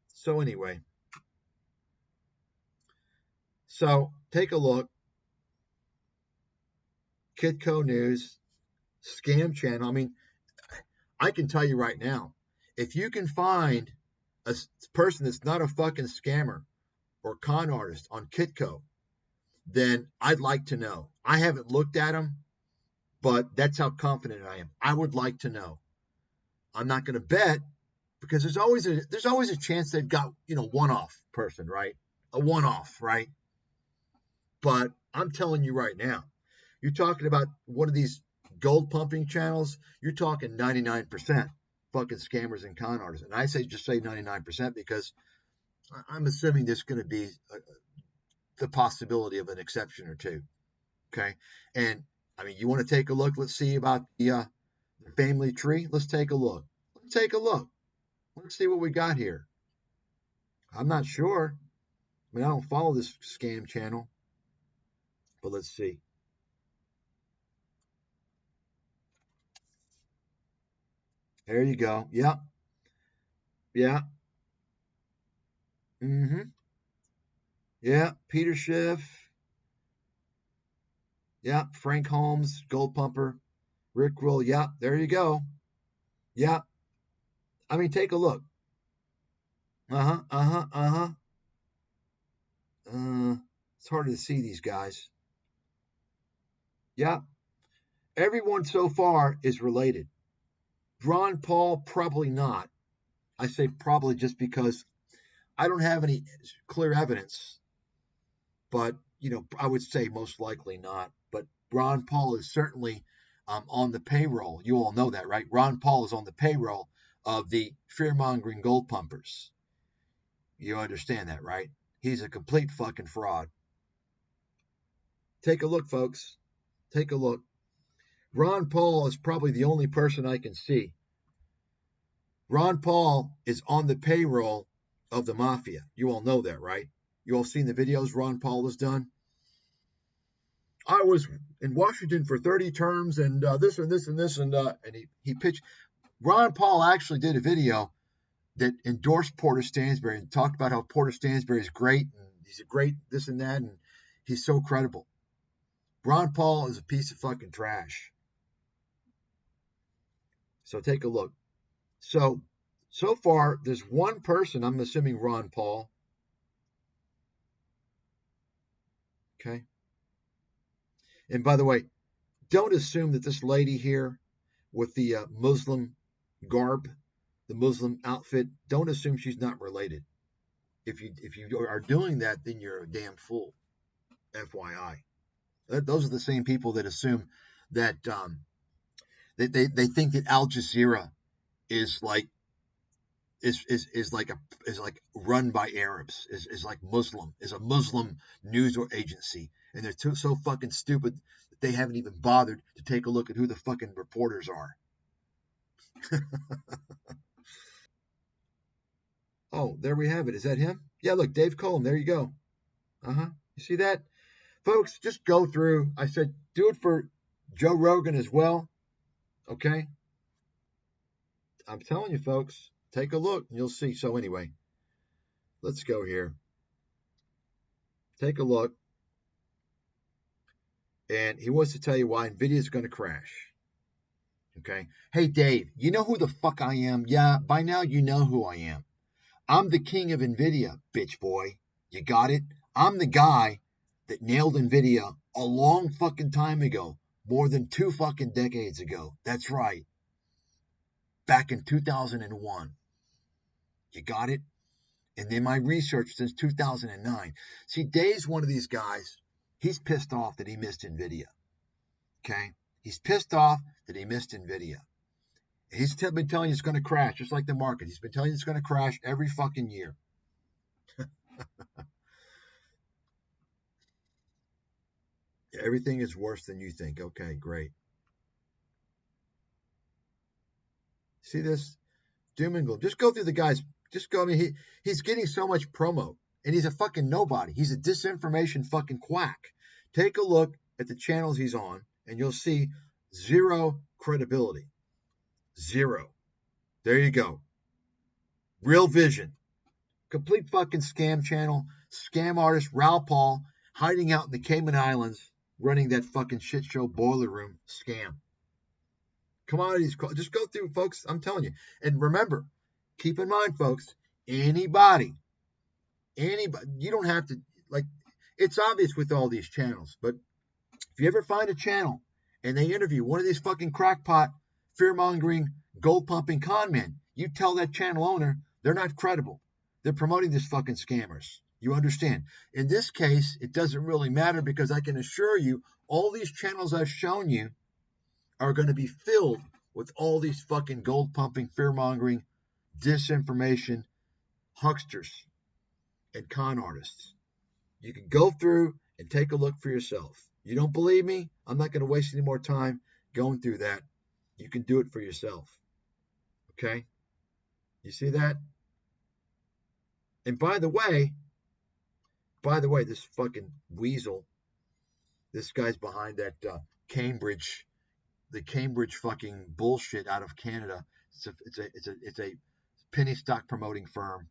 So take a look. Kitco News, Scam Channel. I mean, I can tell you right now, if you can find a person that's not a fucking scammer or con artist on Kitco, then I'd like to know. I haven't looked at them, but that's how confident I am. I would like to know. I'm not going to bet because there's always a chance they've got, one-off person, right? A one-off, right? But I'm telling you right now, you're talking about one of these gold pumping channels, you're talking 99% fucking scammers and con artists. And I say just say 99% because I'm assuming there's going to be the possibility of an exception or two. Okay. And I mean, you want to take a look? Let's see about the family tree. Let's take a look. Let's take a look. Let's see what we got here. I'm not sure. I mean, I don't follow this scam channel, but let's see. There you go. Yep. Yeah. Mm-hmm. Yeah. Peter Schiff. Yeah. Frank Holmes, Gold Pumper. Rick Will. Yeah. There you go. Yeah. I mean, take a look. It's hard to see these guys. Yeah. Everyone so far is related. Ron Paul, probably not. I say probably just because I don't have any clear evidence. But, you know, I would say most likely not. But Ron Paul is certainly on the payroll. You all know that, right? Ron Paul is on the payroll of the fear-mongering gold pumpers. You understand that, right? He's a complete fucking fraud. Take a look, folks. Take a look. Ron Paul is probably the only person I can see. Ron Paul is on the payroll of the mafia. You all know that, right? You all seen the videos Ron Paul has done? I was in Washington for 30 terms and this and this and this and he pitched. Ron Paul actually did a video that endorsed Porter Stansberry and talked about how Porter Stansberry is great and he's a great this and that and he's so credible. Ron Paul is a piece of fucking trash. So take a look. So far, there's one person, I'm assuming Ron Paul. Okay. And by the way, don't assume that this lady here with the Muslim garb, the Muslim outfit, don't assume she's not related. If you are doing that, then you're a damn fool. FYI. Those are the same people that assume that they think that Al Jazeera is like run by Arabs, is like Muslim, is a Muslim news agency, and they're so fucking stupid that they haven't even bothered to take a look at who the fucking reporters are. Oh, there we have it. Is that him? Yeah, look, Dave Collum. There you go. You see that? Folks, just go through. I said, do it for Joe Rogan as well. Okay? I'm telling you, folks, take a look and you'll see. So anyway, let's go here. Take a look. And he wants to tell you why NVIDIA is going to crash. Okay? Hey, Dave, you know who the fuck I am? Yeah, by now you know who I am. I'm the king of NVIDIA, bitch boy. You got it? I'm the guy that nailed NVIDIA a long fucking time ago. More than 2 fucking decades ago. That's right. Back in 2001. You got it? And then my research since 2009. See, Dave's one of these guys. He's pissed off that he missed NVIDIA. Okay? He's pissed off that he missed NVIDIA. He's been telling you it's going to crash, just like the market. He's been telling you it's going to crash every fucking year. Everything is worse than you think. Okay, great. See this? Doom and gloom. Just go through the guys. Just go. I mean, he's getting so much promo, and he's a fucking nobody. He's a disinformation fucking quack. Take a look at the channels he's on, and you'll see zero credibility. Zero. There you go. Real Vision. Complete fucking scam channel. Scam artist Raul Paul hiding out in the Cayman Islands running that fucking shit show boiler room scam. Commodities. Just go through, folks. I'm telling you. And remember, keep in mind, folks, anybody, you don't have to, like, it's obvious with all these channels, but if you ever find a channel and they interview one of these fucking crackpot, fear-mongering, gold-pumping con men, you tell that channel owner they're not credible. They're promoting these fucking scammers. You understand? In this case, it doesn't really matter because I can assure you all these channels I've shown you are going to be filled with all these fucking gold pumping, fear mongering, disinformation, hucksters, and con artists. You can go through and take a look for yourself. You don't believe me? I'm not going to waste any more time going through that. You can do it for yourself. Okay? You see that? And by the way, this fucking weasel, this guy's behind that Cambridge, the Cambridge fucking bullshit out of Canada. It's a penny stock promoting firm.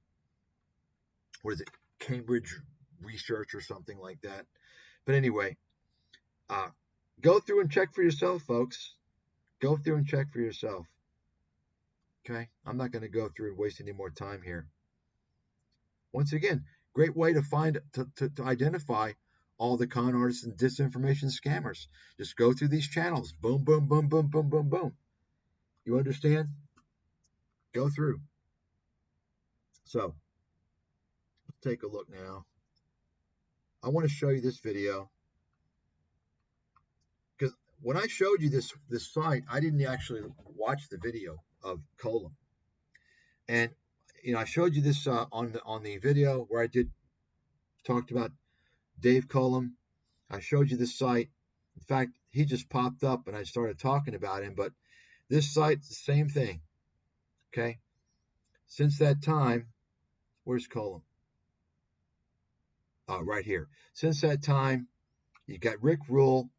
What is it? Cambridge Research or something like that. But anyway, go through and check for yourself, folks. Go through and check for yourself. Okay? I'm not going to go through and waste any more time here. Once again, great way to find, to identify all the con artists and disinformation scammers. Just go through these channels. Boom, boom, boom, boom, boom, boom, boom. You understand? Go through. So, let's take a look now. I want to show you this video. Because when I showed you this site, I didn't actually watch the video of Collum. And, I showed you this on the video where I talked about Dave Collum. I showed you this site. In fact, he just popped up and I started talking about him. But this site's the same thing. Okay? Since that time, where's Collum? Right here. Since that time, you got Rick Rule,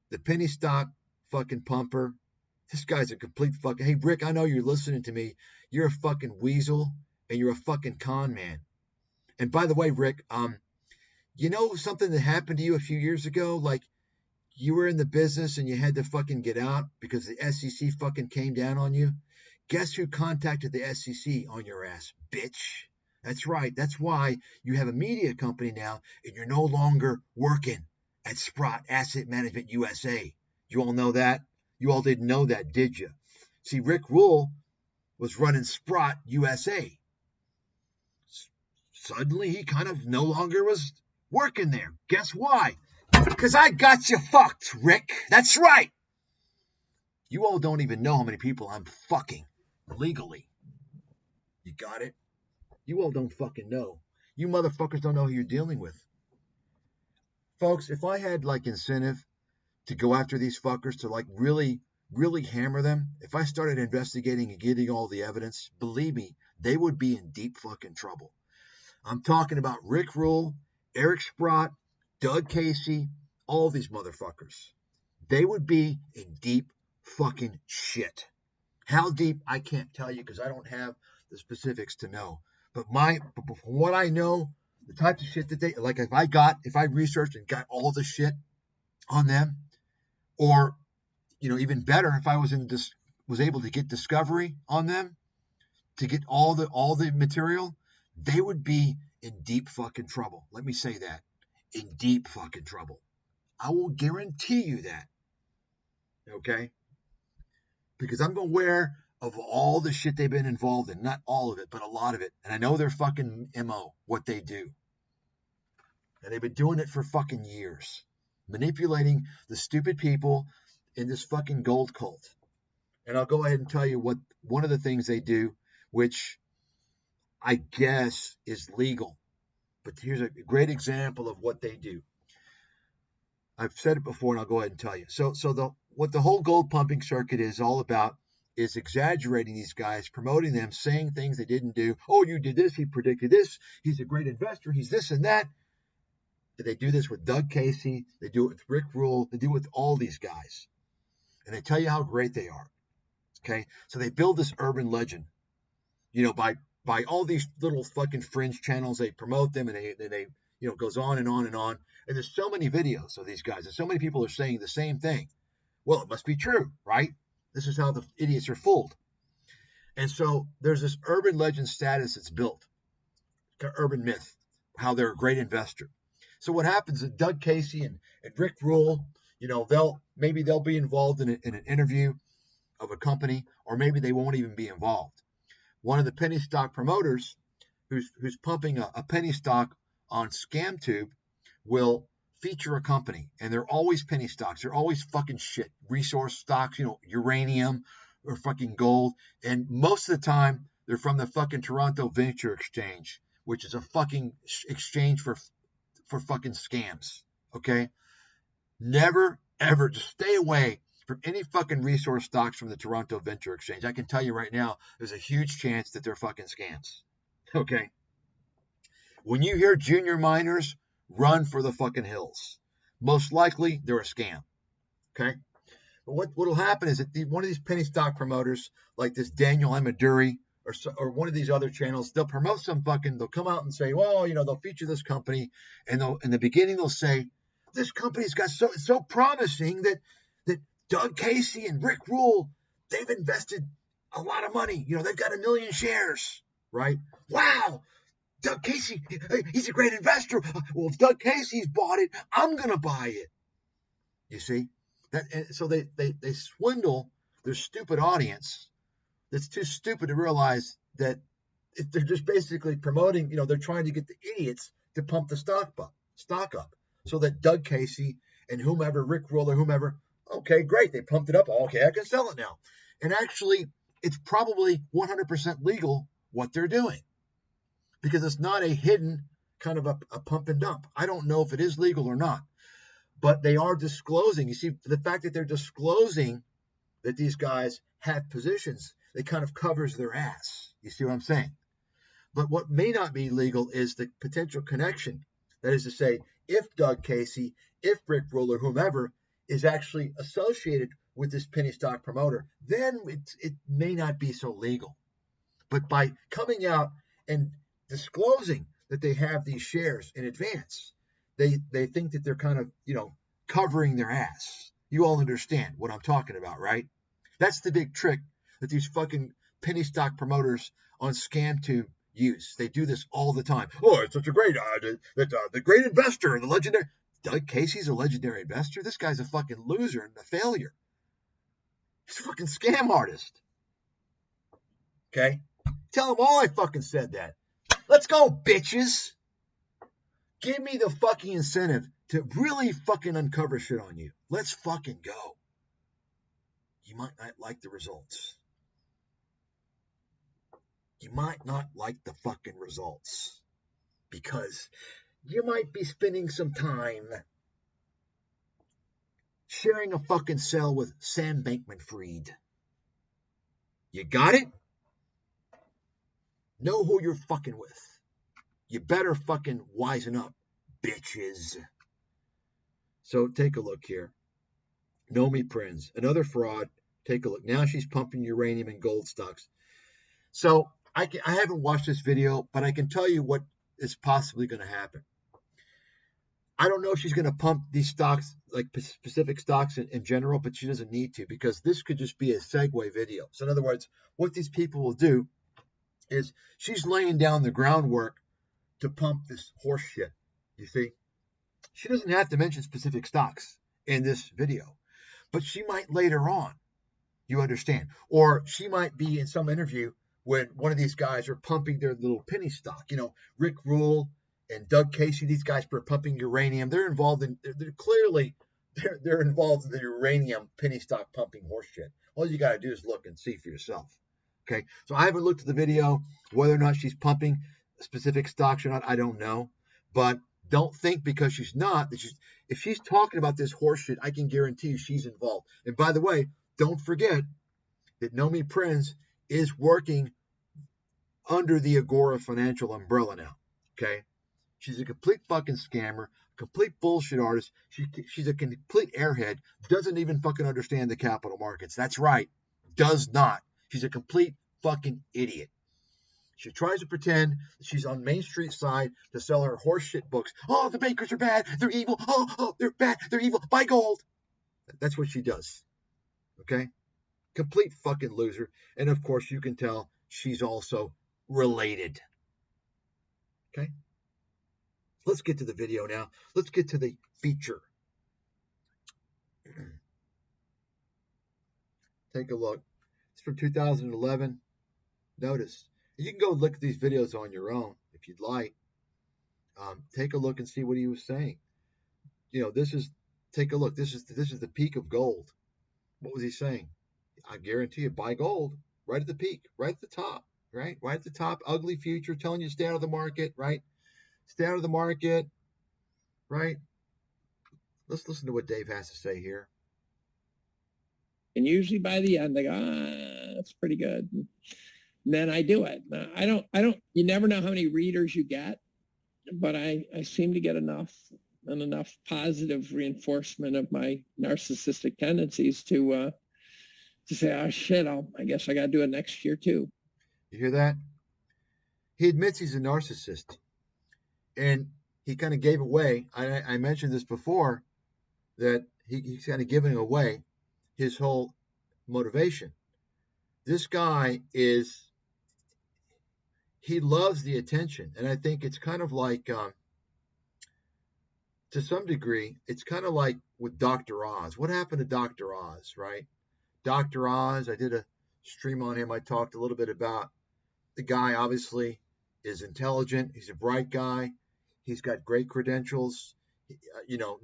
the penny stock fucking pumper. This guy's a complete fucking... Hey, Rick, I know you're listening to me. You're a fucking weasel, and you're a fucking con man. And by the way, Rick, you know something that happened to you a few years ago? Like, you were in the business and you had to fucking get out because the SEC fucking came down on you? Guess who contacted the SEC on your ass, bitch? That's right. That's why you have a media company now and you're no longer working at Sprott Asset Management USA. You all know that? You all didn't know that, did you? See, Rick Rule was running Sprott USA. Suddenly, he kind of no longer was working there. Guess why? Because I got you fucked, Rick. That's right. You all don't even know how many people I'm fucking legally. You got it? You all don't fucking know. You motherfuckers don't know who you're dealing with. Folks, if I had like incentive to go after these fuckers, to like really hammer them, if I started investigating and getting all the evidence, believe me, they would be in deep fucking trouble. I'm talking about Rick Rule, Eric Sprott, Doug Casey, all these motherfuckers. They would be in deep fucking shit. How deep, I can't tell you because I don't have the specifics to know. But from what I know, the types of shit that they, like if I researched and got all the shit on them, or, even better, if I was able to get discovery on them, to get all the material, they would be in deep fucking trouble. Let me say that. In deep fucking trouble. I will guarantee you that. Okay? Because I'm aware of all the shit they've been involved in. Not all of it, but a lot of it. And I know their fucking MO, what they do. And they've been doing it for fucking years. Manipulating the stupid people in this fucking gold cult. And I'll go ahead and tell you what one of the things they do, which I guess is legal. But here's a great example of what they do. I've said it before, and I'll go ahead and tell you. So what the whole gold pumping circuit is all about is exaggerating these guys, promoting them, saying things they didn't do. Oh, you did this. He predicted this. He's a great investor. He's this and that. They do this with Doug Casey. They do it with Rick Rule. They do it with all these guys. And they tell you how great they are. Okay? So they build this urban legend, by all these little fucking fringe channels. They promote them, and they goes on and on and on. And there's so many videos of these guys, and so many people are saying the same thing. Well, it must be true, right? This is how the idiots are fooled. And so there's this urban legend status that's built, urban myth, how they're a great investor. So what happens is Doug Casey and Rick Rule, they'll be involved in an interview of a company, or maybe they won't even be involved. One of the penny stock promoters who's pumping a penny stock on ScamTube will feature a company, and they're always penny stocks. They're always fucking shit. Resource stocks, uranium or fucking gold. And most of the time, they're from the fucking Toronto Venture Exchange, which is a fucking exchange for fucking scams. Okay? Never, ever, just stay away from any fucking resource stocks from the Toronto Venture Exchange. I can tell you right now, there's a huge chance that they're fucking scams. Okay? When you hear junior miners, run for the fucking hills. Most likely, they're a scam. Okay? But what'll happen is that one of these penny stock promoters, like this Daniel Amaduri or one of these other channels, they'll promote they'll come out and say, well, they'll feature this company, and in the beginning they'll say, this company's got so promising that Doug Casey and Rick Rule, they've invested a lot of money. They've got 1 million shares, right? Wow, Doug Casey, he's a great investor. Well, if Doug Casey's bought it, I'm going to buy it. You see? So they swindle their stupid audience that's too stupid to realize that they're just basically promoting, they're trying to get the idiots to pump the stock up so that Doug Casey and whomever, Rick Rule or whomever, okay, great, they pumped it up. Okay, I can sell it now. And actually, it's probably 100% legal what they're doing because it's not a hidden kind of a pump and dump. I don't know if it is legal or not, but they are disclosing. You see, the fact that they're disclosing that these guys have positions, it kind of covers their ass. You see what I'm saying? But what may not be legal is the potential connection. That is to say, if Doug Casey, if Rick Rule or whomever is actually associated with this penny stock promoter, then it may not be so legal. But by coming out and disclosing that they have these shares in advance, they think that they're kind of, covering their ass. You all understand what I'm talking about, right? That's the big trick that these fucking penny stock promoters on ScamTube use. They do this all the time. Oh, it's such a great, the great investor, the legendary. Doug Casey's a legendary investor. This guy's a fucking loser and a failure. He's a fucking scam artist. Okay? Tell them all I fucking said that. Let's go, bitches. Give me the fucking incentive to really fucking uncover shit on you. Let's fucking go. You might not like the results. You might not like the fucking results because you might be spending some time sharing a fucking cell with Sam Bankman-Fried. You got it? Know who you're fucking with. You better fucking wisen up, bitches. So take a look here. Nomi Prinz, another fraud. Take a look. Now she's pumping uranium and gold stocks. So I haven't watched this video, but I can tell you what is possibly going to happen. I don't know if she's going to pump these stocks, like specific stocks in general, but she doesn't need to because this could just be a segue video. So in other words, what these people will do is she's laying down the groundwork to pump this horse shit. You see? She doesn't have to mention specific stocks in this video, but she might later on. You understand? Or she might be in some interview when one of these guys are pumping their little penny stock. Rick Rule and Doug Casey, these guys are pumping uranium. They're involved in, they're involved in the uranium penny stock pumping horse shit. All you got to do is look and see for yourself. Okay? So I haven't looked at the video. Whether or not she's pumping specific stocks or not, I don't know. But don't think because she's not, if she's talking about this horse shit, I can guarantee you she's involved. And by the way, don't forget that Nomi Prinz is working under the Agora financial umbrella now. Okay? She's a complete fucking scammer, complete bullshit artist. She's a complete airhead, doesn't even fucking understand the capital markets. That's right. Does not. She's a complete fucking idiot. She tries to pretend that she's on Main Street side to sell her horseshit books. Oh, the bankers are bad. They're evil. Oh, they're bad. They're evil. Buy gold. That's what she does. Okay? Complete fucking loser. And of course, you can tell she's also related. Okay? Let's get to the video now. Let's get to the feature. Take a look. It's from 2011. Notice. You can go look at these videos on your own if you'd like. Take a look and see what he was saying. this is, take a look. This is the peak of gold. What was he saying? I guarantee you, buy gold right at the peak, right at the top, right at the top. Ugly future, telling you stay out of the market, right? Stay out of the market, right? Let's listen to what Dave has to say here. And usually by the end, they go, that's pretty good. And then I do it. I don't, you never know how many readers you get, but I seem to get enough positive reinforcement of my narcissistic tendencies to say, oh shit, I guess I got to do it next year too. You hear that? He admits he's a narcissist, and he kind of gave away. I mentioned this before, that he's kind of giving away his whole motivation. This guy he loves the attention, and I think it's kind of like, to some degree, it's kind of like with Dr. Oz. What happened to Dr. Oz, right? Dr. Oz, I did a stream on him. I talked a little bit about the guy. Obviously is intelligent. He's a bright guy. He's got great credentials,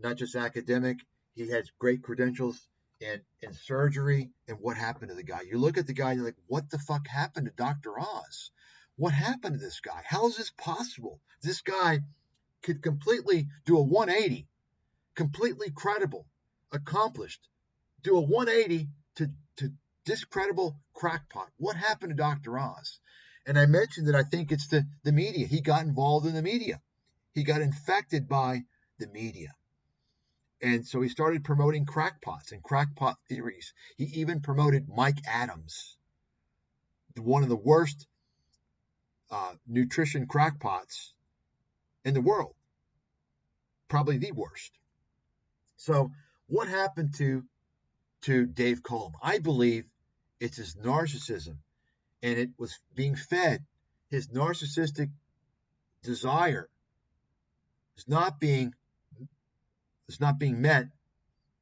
not just academic. He has great credentials in surgery. And what happened to the guy? You look at the guy, you're like, what the fuck happened to Dr. Oz? What happened to this guy? How is this possible? This guy could completely do a 180, completely credible, accomplished, do a 180 to discreditable crackpot. What happened to Dr. Oz? And I mentioned that I think it's the media. He got involved in the media. He got infected by the media. And so he started promoting crackpots and crackpot theories. He even promoted Mike Adams, one of the worst nutrition crackpots in the world. Probably the worst. So what happened to Dave Collum? I believe it's his narcissism, and it was being fed. His narcissistic desire is not being met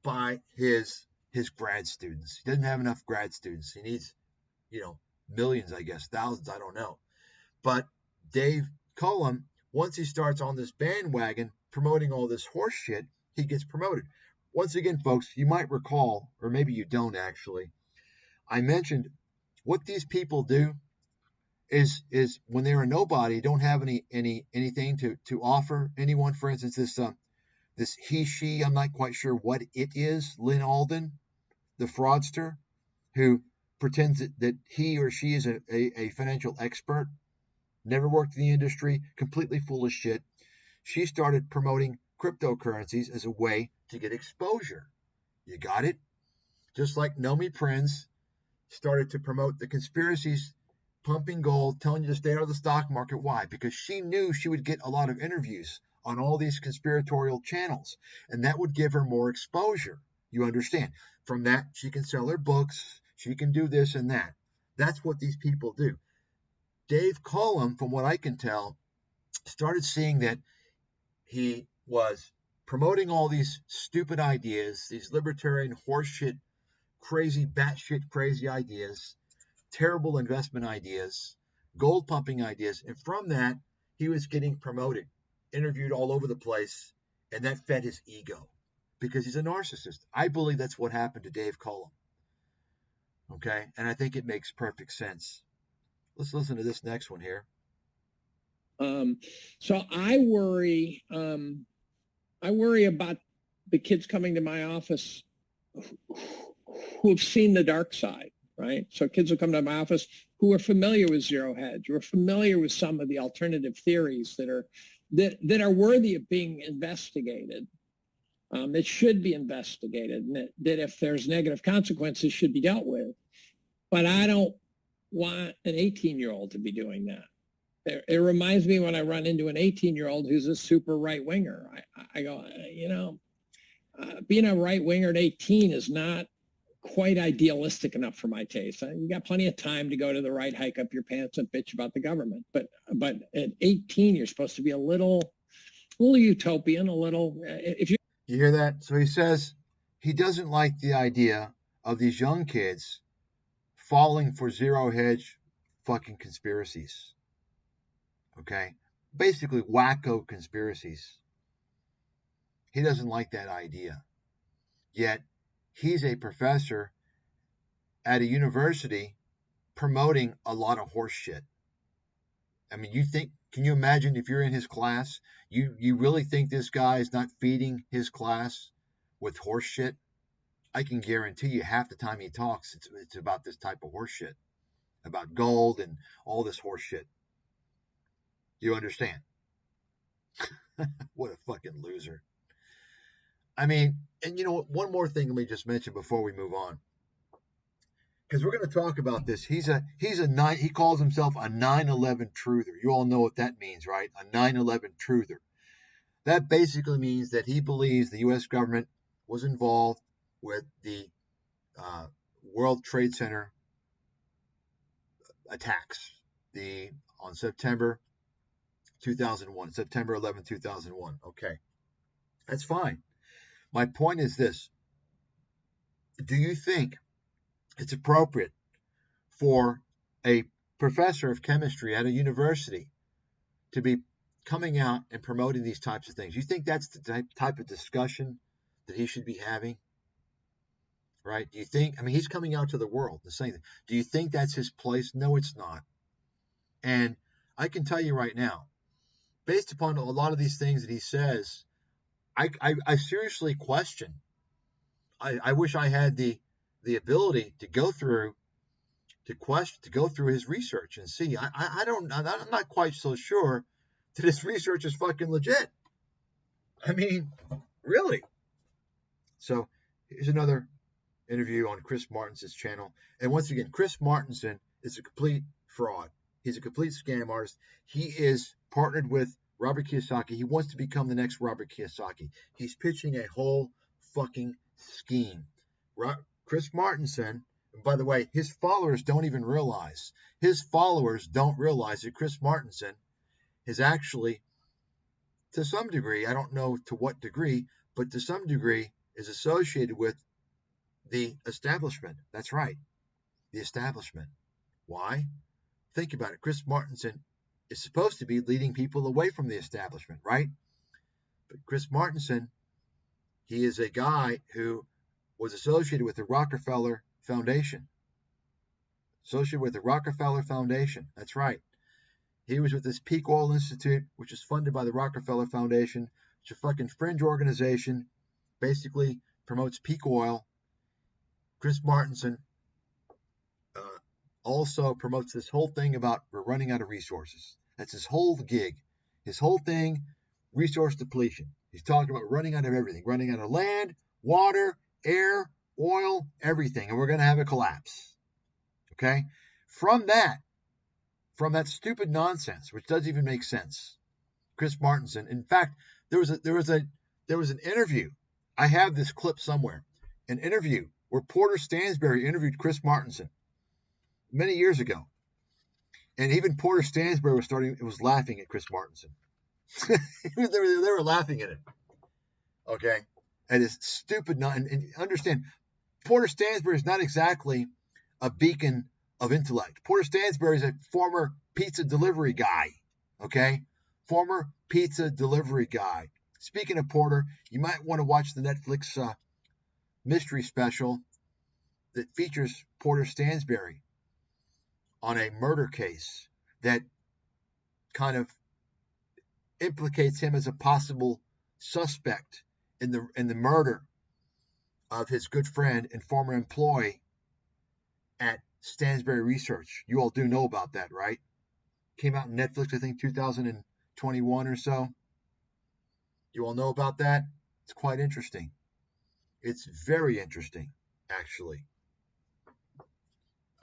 by his grad students. He doesn't have enough grad students. He needs, millions, I guess, thousands, I don't know. But Dave Collum, once he starts on this bandwagon promoting all this horse shit, he gets promoted. Once again, folks, you might recall, or maybe you don't actually, I mentioned what these people do is when they're a nobody, don't have anything to offer anyone. For instance, this she, I'm not quite sure what it is, Lynn Alden, the fraudster, who pretends that he or she is a financial expert, never worked in the industry, completely full of shit. She started promoting cryptocurrencies as a way to get exposure. You got it? Just like Nomi Prinz started to promote the conspiracies, pumping gold, telling you to stay out of the stock market. Why? Because she knew she would get a lot of interviews on all these conspiratorial channels, and that would give her more exposure. You understand? From that, she can sell her books, she can do this and that. That's what these people do. Dave Collum, from what I can tell, started seeing that he was promoting all these stupid ideas, these libertarian horseshit, crazy, batshit crazy ideas, terrible investment ideas, gold pumping ideas. And from that, he was getting promoted, interviewed all over the place, and that fed his ego because he's a narcissist. I believe that's what happened to Dave Collum. Okay? And I think it makes perfect sense. Let's listen to this next one here. So I worry about the kids coming to my office who have seen the dark side, right? So kids will come to my office who are familiar with zero hedge, who are familiar with some of the alternative theories that are worthy of being investigated, that should be investigated, and that if there's negative consequences should be dealt with. But I don't want an 18-year-old to be doing that. It reminds me when I run into an 18-year-old who's a super right-winger. I go, being a right-winger at 18 is not quite idealistic enough for my taste. You got plenty of time to go to the right, hike up your pants, and bitch about the government. But at 18, you're supposed to be a little utopian, a little. You hear that? So he says he doesn't like the idea of these young kids falling for zero hedge fucking conspiracies. Okay? Basically wacko conspiracies. He doesn't like that idea. Yet, he's a professor at a university promoting a lot of horse shit. I mean, can you imagine if you're in his class? You really think this guy is not feeding his class with horse shit? I can guarantee you half the time he talks, it's about this type of horse shit, about gold and all this horse shit. You understand? What a fucking loser. I mean, and you know what? One more thing let me just mention before we move on, because we're going to talk about this. He calls himself a 9/11 truther. You all know what that means, right? A 9/11 truther. That basically means that he believes the U.S. government was involved with the World Trade Center attacks on September 2001, September 11, 2001. Okay, that's fine. My point is this. Do you think it's appropriate for a professor of chemistry at a university to be coming out and promoting these types of things? You think that's the type of discussion that he should be having? Right? Do you think, I mean, he's coming out to the world and saying, do you think that's his place? No, it's not. And I can tell you right now, based upon a lot of these things that he says, I seriously question. I wish I had the ability to go through his research and see. I'm not quite so sure that his research is fucking legit. I mean, really. So here's another interview on Chris Martinson's channel. And once again, Chris Martinson is a complete fraud. He's a complete scam artist. He is partnered with Robert Kiyosaki. He wants to become the next Robert Kiyosaki. He's pitching a whole fucking scheme. Chris Martinson, by the way, his followers don't realize that Chris Martinson is actually, to some degree, I don't know to what degree, but to some degree is associated with the establishment. That's right, the establishment. Why? Think about it. Chris Martinson is supposed to be leading people away from the establishment, right? But Chris Martinson, he is a guy who was associated with the Rockefeller Foundation. That's right. He was with this Peak Oil Institute, which is funded by the Rockefeller Foundation. It's a fucking fringe organization, basically promotes peak oil. Chris Martinson also promotes this whole thing about we're running out of resources. That's his whole gig. His whole thing, resource depletion. He's talking about running out of everything, running out of land, water, air, oil, everything, and we're going to have a collapse. Okay? From that stupid nonsense, which doesn't even make sense, Chris Martinson. In fact, there was an interview. I have this clip somewhere. An interview where Porter Stansberry interviewed Chris Martinson many years ago, and even Porter Stansberry was laughing at Chris Martinson. they were laughing at him. Okay, at his stupid and understand, Porter Stansberry is not exactly a beacon of intellect. Porter Stansberry is a former pizza delivery guy. Okay, former pizza delivery guy. Speaking of Porter, you might want to watch the Netflix mystery special that features Porter Stansberry on a murder case that kind of implicates him as a possible suspect in the murder of his good friend and former employee at Stansberry Research. You all do know about that, right? Came out on Netflix, I think 2021 or so. You all know about that? It's quite interesting. It's very interesting, actually.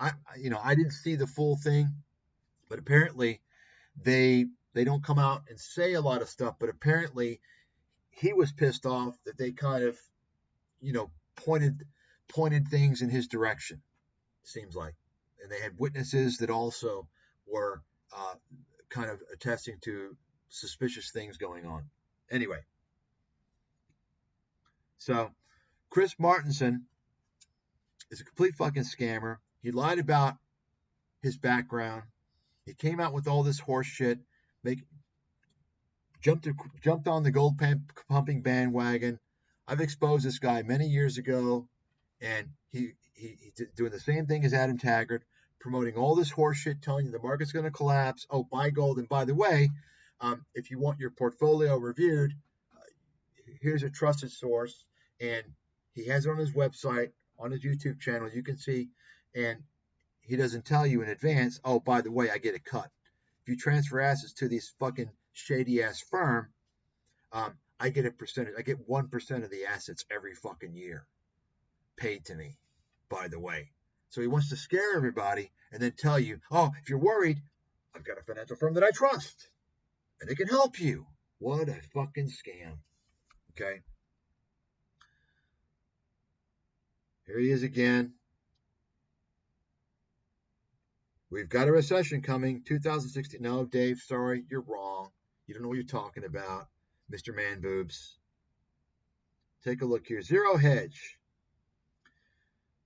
I didn't see the full thing, but apparently they don't come out and say a lot of stuff, but apparently he was pissed off that they kind of, pointed things in his direction, seems like. And they had witnesses that also were kind of attesting to suspicious things going on. Anyway, so Chris Martinson is a complete fucking scammer. He lied about his background. He came out with all this horse shit, jumped on the gold pumping bandwagon. I've exposed this guy many years ago, and he's doing the same thing as Adam Taggart, promoting all this horseshit, telling you the market's going to collapse. Oh, buy gold. And by the way, if you want your portfolio reviewed, here's a trusted source, and he has it on his website, on his YouTube channel. You can see, and he doesn't tell you in advance, oh, by the way, I get a cut. If you transfer assets to this fucking shady-ass firm, I get a percentage. I get 1% of the assets every fucking year paid to me, by the way. So he wants to scare everybody and then tell you, oh, if you're worried, I've got a financial firm that I trust, and they can help you. What a fucking scam. Okay. Here he is again. We've got a recession coming, 2016. No, Dave, sorry, you're wrong. You don't know what you're talking about, Mr. Man Boobs. Take a look here. Zero hedge.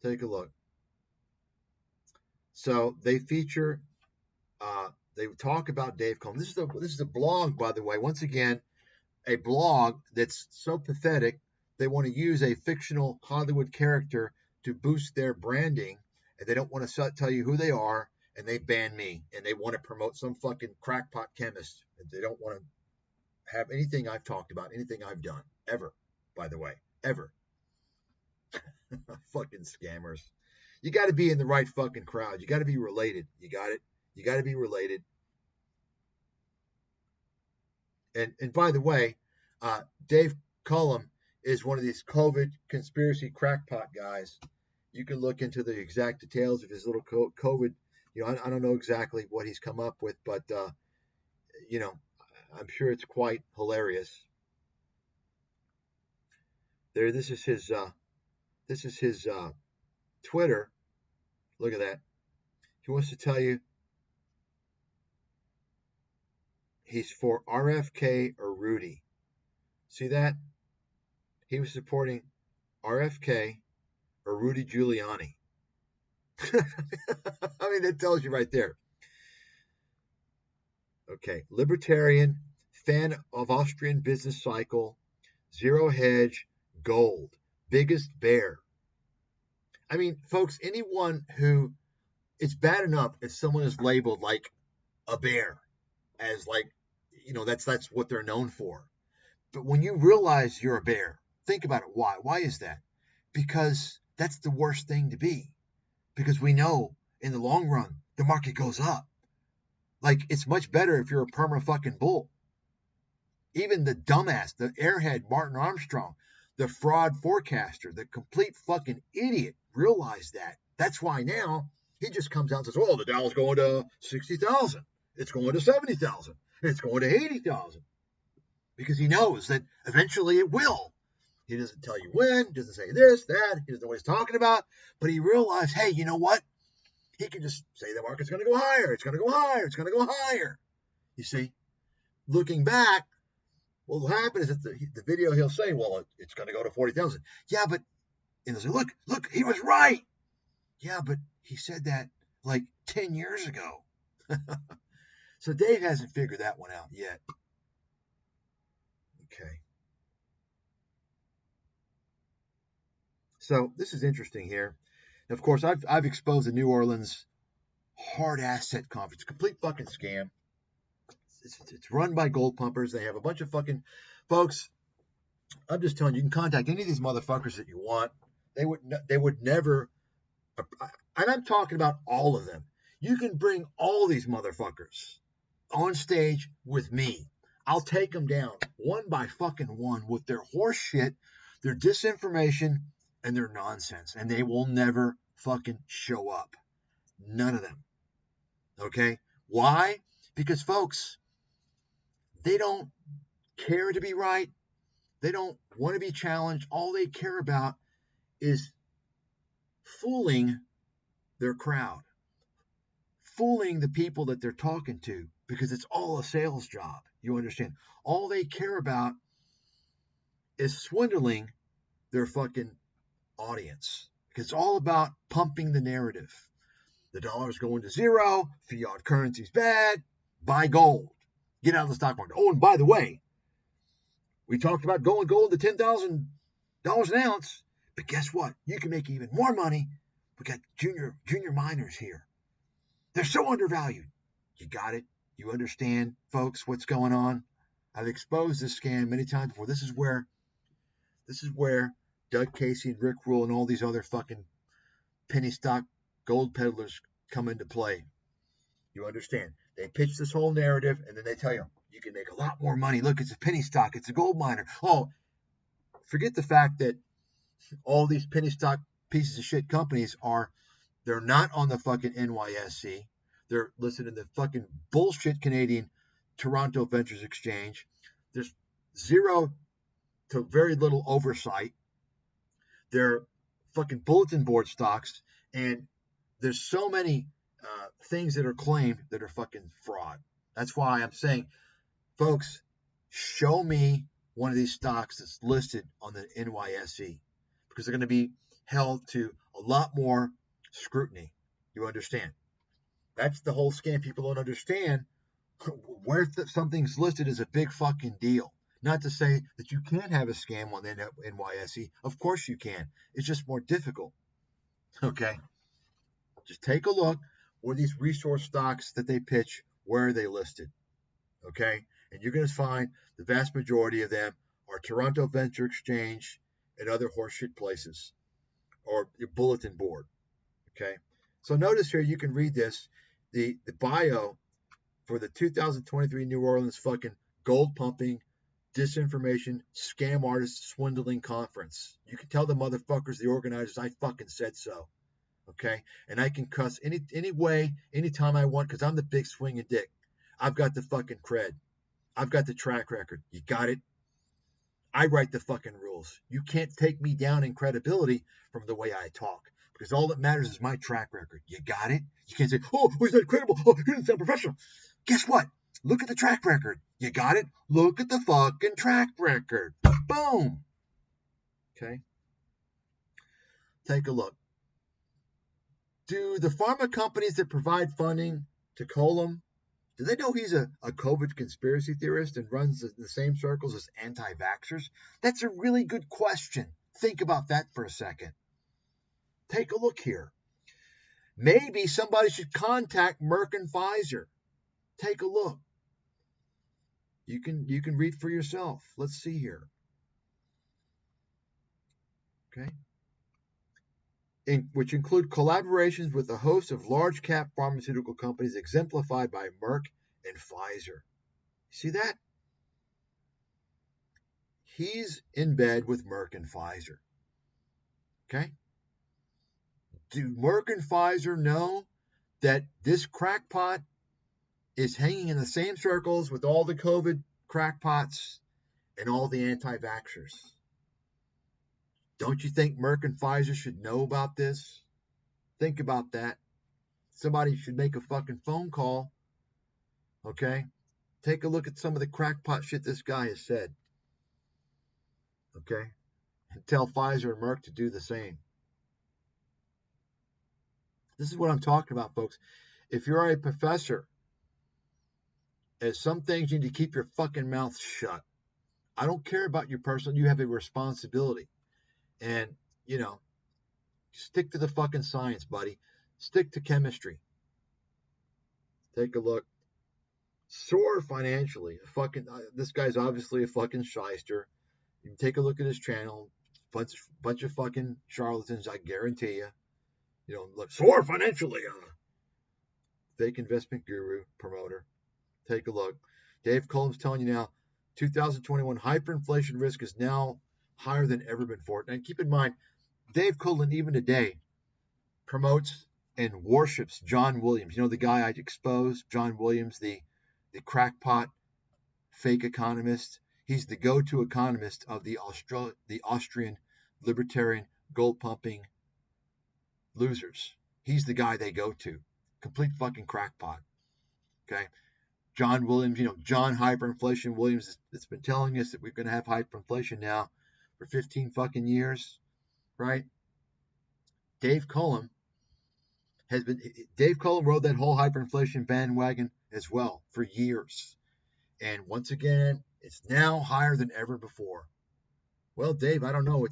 Take a look. So they feature, they talk about Dave Collum. This is a blog, by the way. Once again, a blog that's so pathetic, they want to use a fictional Hollywood character to boost their branding, and they don't want to tell you who they are, and they ban me, and they want to promote some fucking crackpot chemist. They don't want to have anything I've talked about, anything I've done, ever, by the way, ever. Fucking scammers. You got to be in the right fucking crowd. You got to be related. You got it? You got to be related. And by the way, Dave Collum is one of these COVID conspiracy crackpot guys. You can look into the exact details of his little COVID. You know, I don't know exactly what he's come up with, but you know, I'm sure it's quite hilarious. There, this is his Twitter. Look at that. He wants to tell you he's for RFK or Rudy. See that? He was supporting RFK or Rudy Giuliani. I mean, that tells you right there. Okay, libertarian, fan of Austrian business cycle, zero hedge, gold, biggest bear. I mean, folks, anyone who, it's bad enough if someone is labeled like a bear, as like, you know, that's what they're known for. But when you realize you're a bear, think about it. Why? Why is that? Because that's the worst thing to be. Because we know in the long run, the market goes up. Like, it's much better if you're a perma fucking bull. Even the dumbass, the airhead Martin Armstrong, the fraud forecaster, the complete fucking idiot realized that. That's why now he just comes out and says, oh, the Dow's going to 60,000. It's going to 70,000. It's going to 80,000. Because he knows that eventually it will. He doesn't tell you when, doesn't say this, that. He doesn't know what he's talking about. But he realized, hey, you know what? He can just say the market's going to go higher. It's going to go higher. It's going to go higher. You see, looking back, what will happen is that the video he'll say, well, it's going to go to 40,000. Yeah, but, and they'll say, look, he was right. Yeah, but he said that like 10 years ago. So Dave hasn't figured that one out yet. Okay. So this is interesting here. And of course, I've exposed the New Orleans hard asset conference. Complete fucking scam. It's run by gold pumpers. They have a bunch of fucking folks. I'm just telling you, you can contact any of these motherfuckers that you want. They would never. And I'm talking about all of them. You can bring all these motherfuckers on stage with me. I'll take them down one by fucking one with their horse shit, their disinformation, and their nonsense. And they will never fucking show up. None of them. Okay? Why? Because, folks, they don't care to be right. They don't want to be challenged. All they care about is fooling their crowd, fooling the people that they're talking to, because it's all a sales job. You understand? All they care about is swindling their fucking audience, because it's all about pumping the narrative. The dollar's going to zero. Fiat currency's bad. Buy gold. Get out of the stock market. Oh, and by the way, We talked about going gold to $10,000 an ounce, but guess what? You can make even more money. We got junior miners here. They're so undervalued. You got it? You understand, folks, what's going on? I've exposed this scam many times before. This is where Doug Casey and Rick Rule and all these other fucking penny stock gold peddlers come into play. You understand? They pitch this whole narrative, and then they tell you can make a lot more money. Look, it's a penny stock. It's a gold miner. Oh, forget the fact that all these penny stock pieces of shit companies they're not on the fucking NYSE. They're listed in the fucking bullshit Canadian Toronto Ventures Exchange. There's zero to very little oversight. They're fucking bulletin board stocks, and there's so many things that are claimed that are fucking fraud. That's why I'm saying, folks, show me one of these stocks that's listed on the NYSE, because they're going to be held to a lot more scrutiny. You understand? That's the whole scam. People don't understand where something's listed is a big fucking deal. Not to say that you can't have a scam on the NYSE. Of course you can. It's just more difficult. Okay? Just take a look where these resource stocks that they pitch, where are they listed? Okay? And you're going to find the vast majority of them are Toronto Venture Exchange and other horseshit places, or your bulletin board. Okay? So notice here, you can read this, the bio for the 2023 New Orleans fucking gold pumping, disinformation, scam artist swindling conference. You can tell the motherfuckers, the organizers, I fucking said so. Okay? And I can cuss any way, anytime I want, because I'm the big swinging dick. I've got the fucking cred. I've got the track record. You got it? I write the fucking rules. You can't take me down in credibility from the way I talk, because all that matters is my track record. You got it? You can't say, oh, he's not credible. Oh, he doesn't sound professional. Guess what? Look at the track record. You got it? Look at the fucking track record. Boom. Okay? Take a look. Do the pharma companies that provide funding to Collum, do they know he's a COVID conspiracy theorist and runs the same circles as anti-vaxxers? That's a really good question. Think about that for a second. Take a look here. Maybe somebody should contact Merck and Pfizer. Take a look. You can read for yourself. Let's see here. Okay. Which include collaborations with a host of large cap pharmaceutical companies exemplified by Merck and Pfizer. See that? He's in bed with Merck and Pfizer. Okay? Do Merck and Pfizer know that this crackpot is hanging in the same circles with all the COVID crackpots and all the anti-vaxxers? Don't you think Merck and Pfizer should know about this? Think about that. Somebody should make a fucking phone call. Okay? Take a look at some of the crackpot shit this guy has said. Okay? And tell Pfizer and Merck to do the same. This is what I'm talking about, folks. If you're a professor, as some things you need to keep your fucking mouth shut. I don't care about your personal. You have a responsibility. And, stick to the fucking science, buddy. Stick to chemistry. Take a look. Soar financially. This guy's obviously a fucking shyster. You can take a look at his channel. Bunch of fucking charlatans, I guarantee you. Look, soar financially. Fake investment guru, promoter. Take a look. Dave Collum's telling you now, 2021 hyperinflation risk is now higher than ever before. And keep in mind, Dave Collum, even today, promotes and worships John Williams. The guy I exposed, John Williams, the crackpot fake economist. He's the go-to economist of the Austrian libertarian gold pumping losers. He's the guy they go to. Complete fucking crackpot. Okay? John Williams, John Hyperinflation Williams has been telling us that we're going to have hyperinflation now for 15 fucking years, right? Dave Collum rode that whole hyperinflation bandwagon as well for years. And once again, It's now higher than ever before. Well, Dave, I don't know.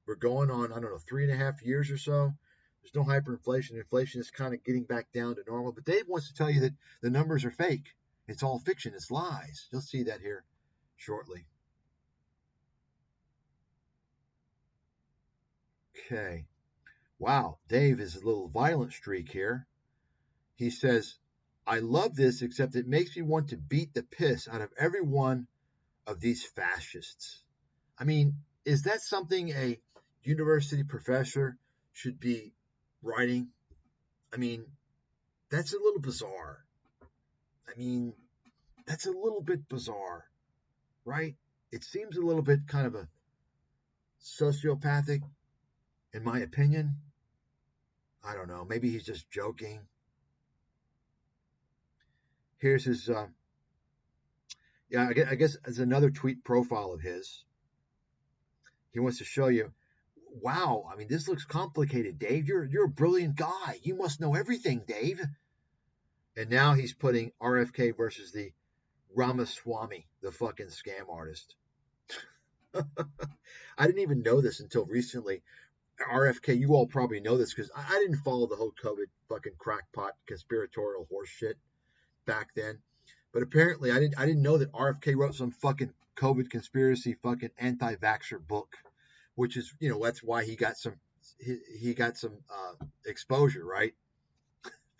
We're going on, I don't know, 3.5 years or so. There's no hyperinflation. Inflation is kind of getting back down to normal. But Dave wants to tell you that the numbers are fake. It's all fiction. It's lies. You'll see that here shortly. Okay. Wow. Dave is a little violent streak here. He says, I love this, except it makes me want to beat the piss out of every one of these fascists. I mean, is that something a university professor should be writing? I mean, that's a little bizarre. I mean, that's a little bit bizarre, right? It seems a little bit kind of a sociopathic, in my opinion. I don't know. Maybe he's just joking. Here's his, I guess it's another tweet profile of his. He wants to show you, wow, I mean, this looks complicated, Dave. You're a brilliant guy. You must know everything, Dave. And now he's putting RFK versus the Ramaswamy, the fucking scam artist. I didn't even know this until recently. RFK, you all probably know this because I didn't follow the whole COVID fucking crackpot conspiratorial horse shit back then. But apparently I didn't know that RFK wrote some fucking COVID conspiracy fucking anti-vaxxer book, which is, that's why he got some exposure, right?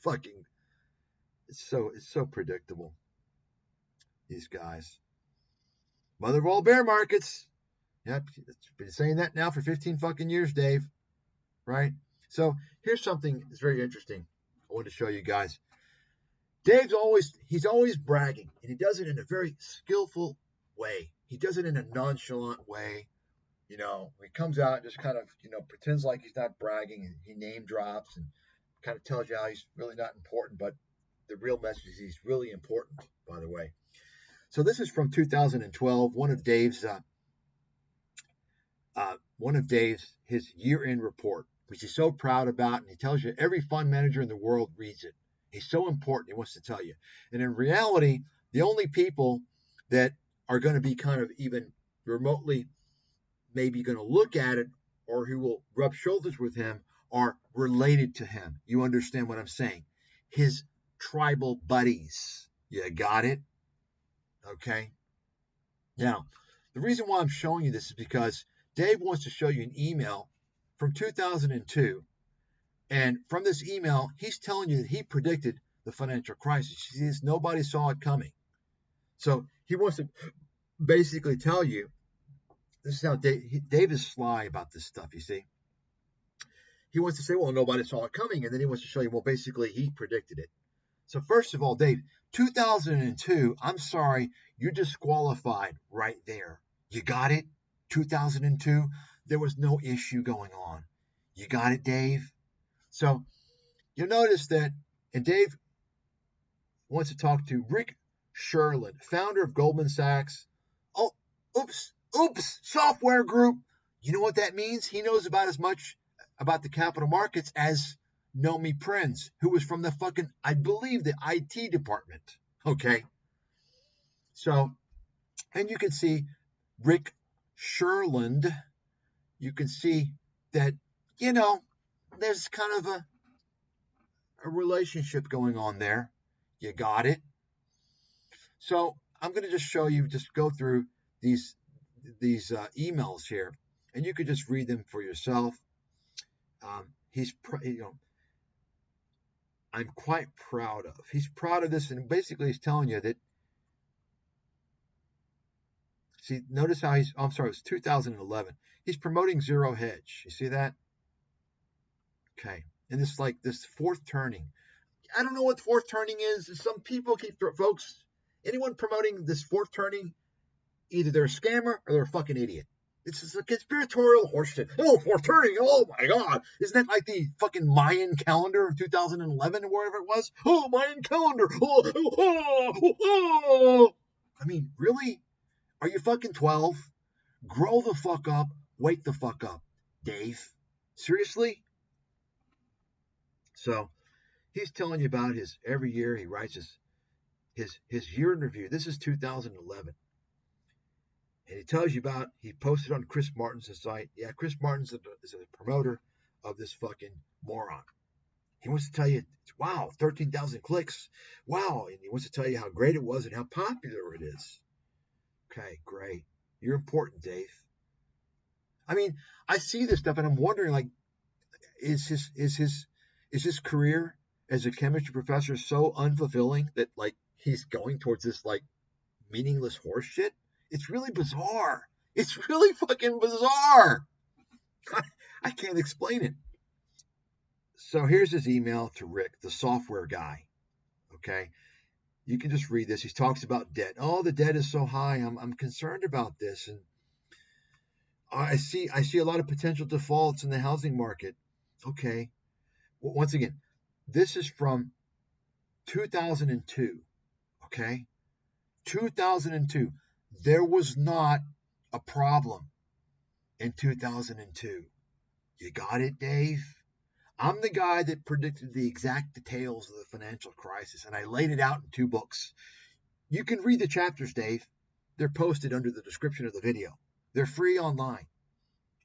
Fucking, it's so predictable. These guys. Mother of all bear markets. Yep, it's been saying that now for 15 fucking years, Dave. Right? So here's something that's very interesting I want to show you guys. Dave's always bragging, and he does it in a very skillful way. He does it in a nonchalant way. He comes out and just kind of, pretends like he's not bragging, and he name drops and kind of tells you how he's really not important, but the real message is he's really important, by the way. So this is from 2012, one of Dave's his year-end report, which he's so proud about, and he tells you every fund manager in the world reads it. He's so important, he wants to tell you. And in reality, the only people that are going to be kind of even remotely maybe going to look at it or who will rub shoulders with him are related to him. You understand what I'm saying? His tribal buddies. You got it? Okay. Now, the reason why I'm showing you this is because Dave wants to show you an email from 2002. And from this email, he's telling you that he predicted the financial crisis. He says nobody saw it coming. So he wants to basically tell you, this is how Dave is sly about this stuff, you see. He wants to say, well, nobody saw it coming. And then he wants to show you, well, basically, he predicted it. So first of all, Dave, 2002, I'm sorry, you're disqualified right there. You got it? 2002, there was no issue going on. You got it, Dave? So you'll notice that, and Dave wants to talk to Rick Sherlin, founder of Goldman Sachs. Oh, oops, software group. You know what that means? He knows about as much about the capital markets as Nomi Prinz, who was from the fucking, I believe, the IT department. Okay. So, and you can see Rick Sherland. You can see that, there's kind of a relationship going on there. You got it? So I'm going to just show you, just go through these emails here, and you could just read them for yourself. I'm quite proud of. He's proud of this, and basically he's telling you that. See, notice how it's 2011. He's promoting zero hedge. You see that? Okay. And this fourth turning. I don't know what fourth turning is. Some people folks, anyone promoting this fourth turning, either they're a scammer or they're a fucking idiot. It's just a conspiratorial horseshit. Oh, fourth turning. Oh my God. Isn't that like the fucking Mayan calendar of 2011 or whatever it was? Oh, Mayan calendar. Oh. I mean, really? Are you fucking 12? Grow the fuck up. Wake the fuck up, Dave. Seriously? So he's telling you about every year he writes his year in review. This is 2011. And he tells you about, he posted on Chris Martin's site. Yeah, Chris Martin's is a promoter of this fucking moron. He wants to tell you, wow, 13,000 clicks. Wow. And he wants to tell you how great it was and how popular it is. Okay, great. You're important, Dave. I mean, I see this stuff and I'm wondering, like, is his career as a chemistry professor so unfulfilling that, like, he's going towards this, like, meaningless horse shit? It's really bizarre. It's really fucking bizarre. I can't explain it. So here's his email to Rick, the software guy. Okay. You can just read this. He talks about debt. Oh, the debt is so high. I'm concerned about this. And I see a lot of potential defaults in the housing market. Okay. Well, once again, this is from 2002. Okay. 2002. There was not a problem in 2002. You got it, Dave? I'm the guy that predicted the exact details of the financial crisis, and I laid it out in 2 books. You can read the chapters, Dave. They're posted under the description of the video. They're free online.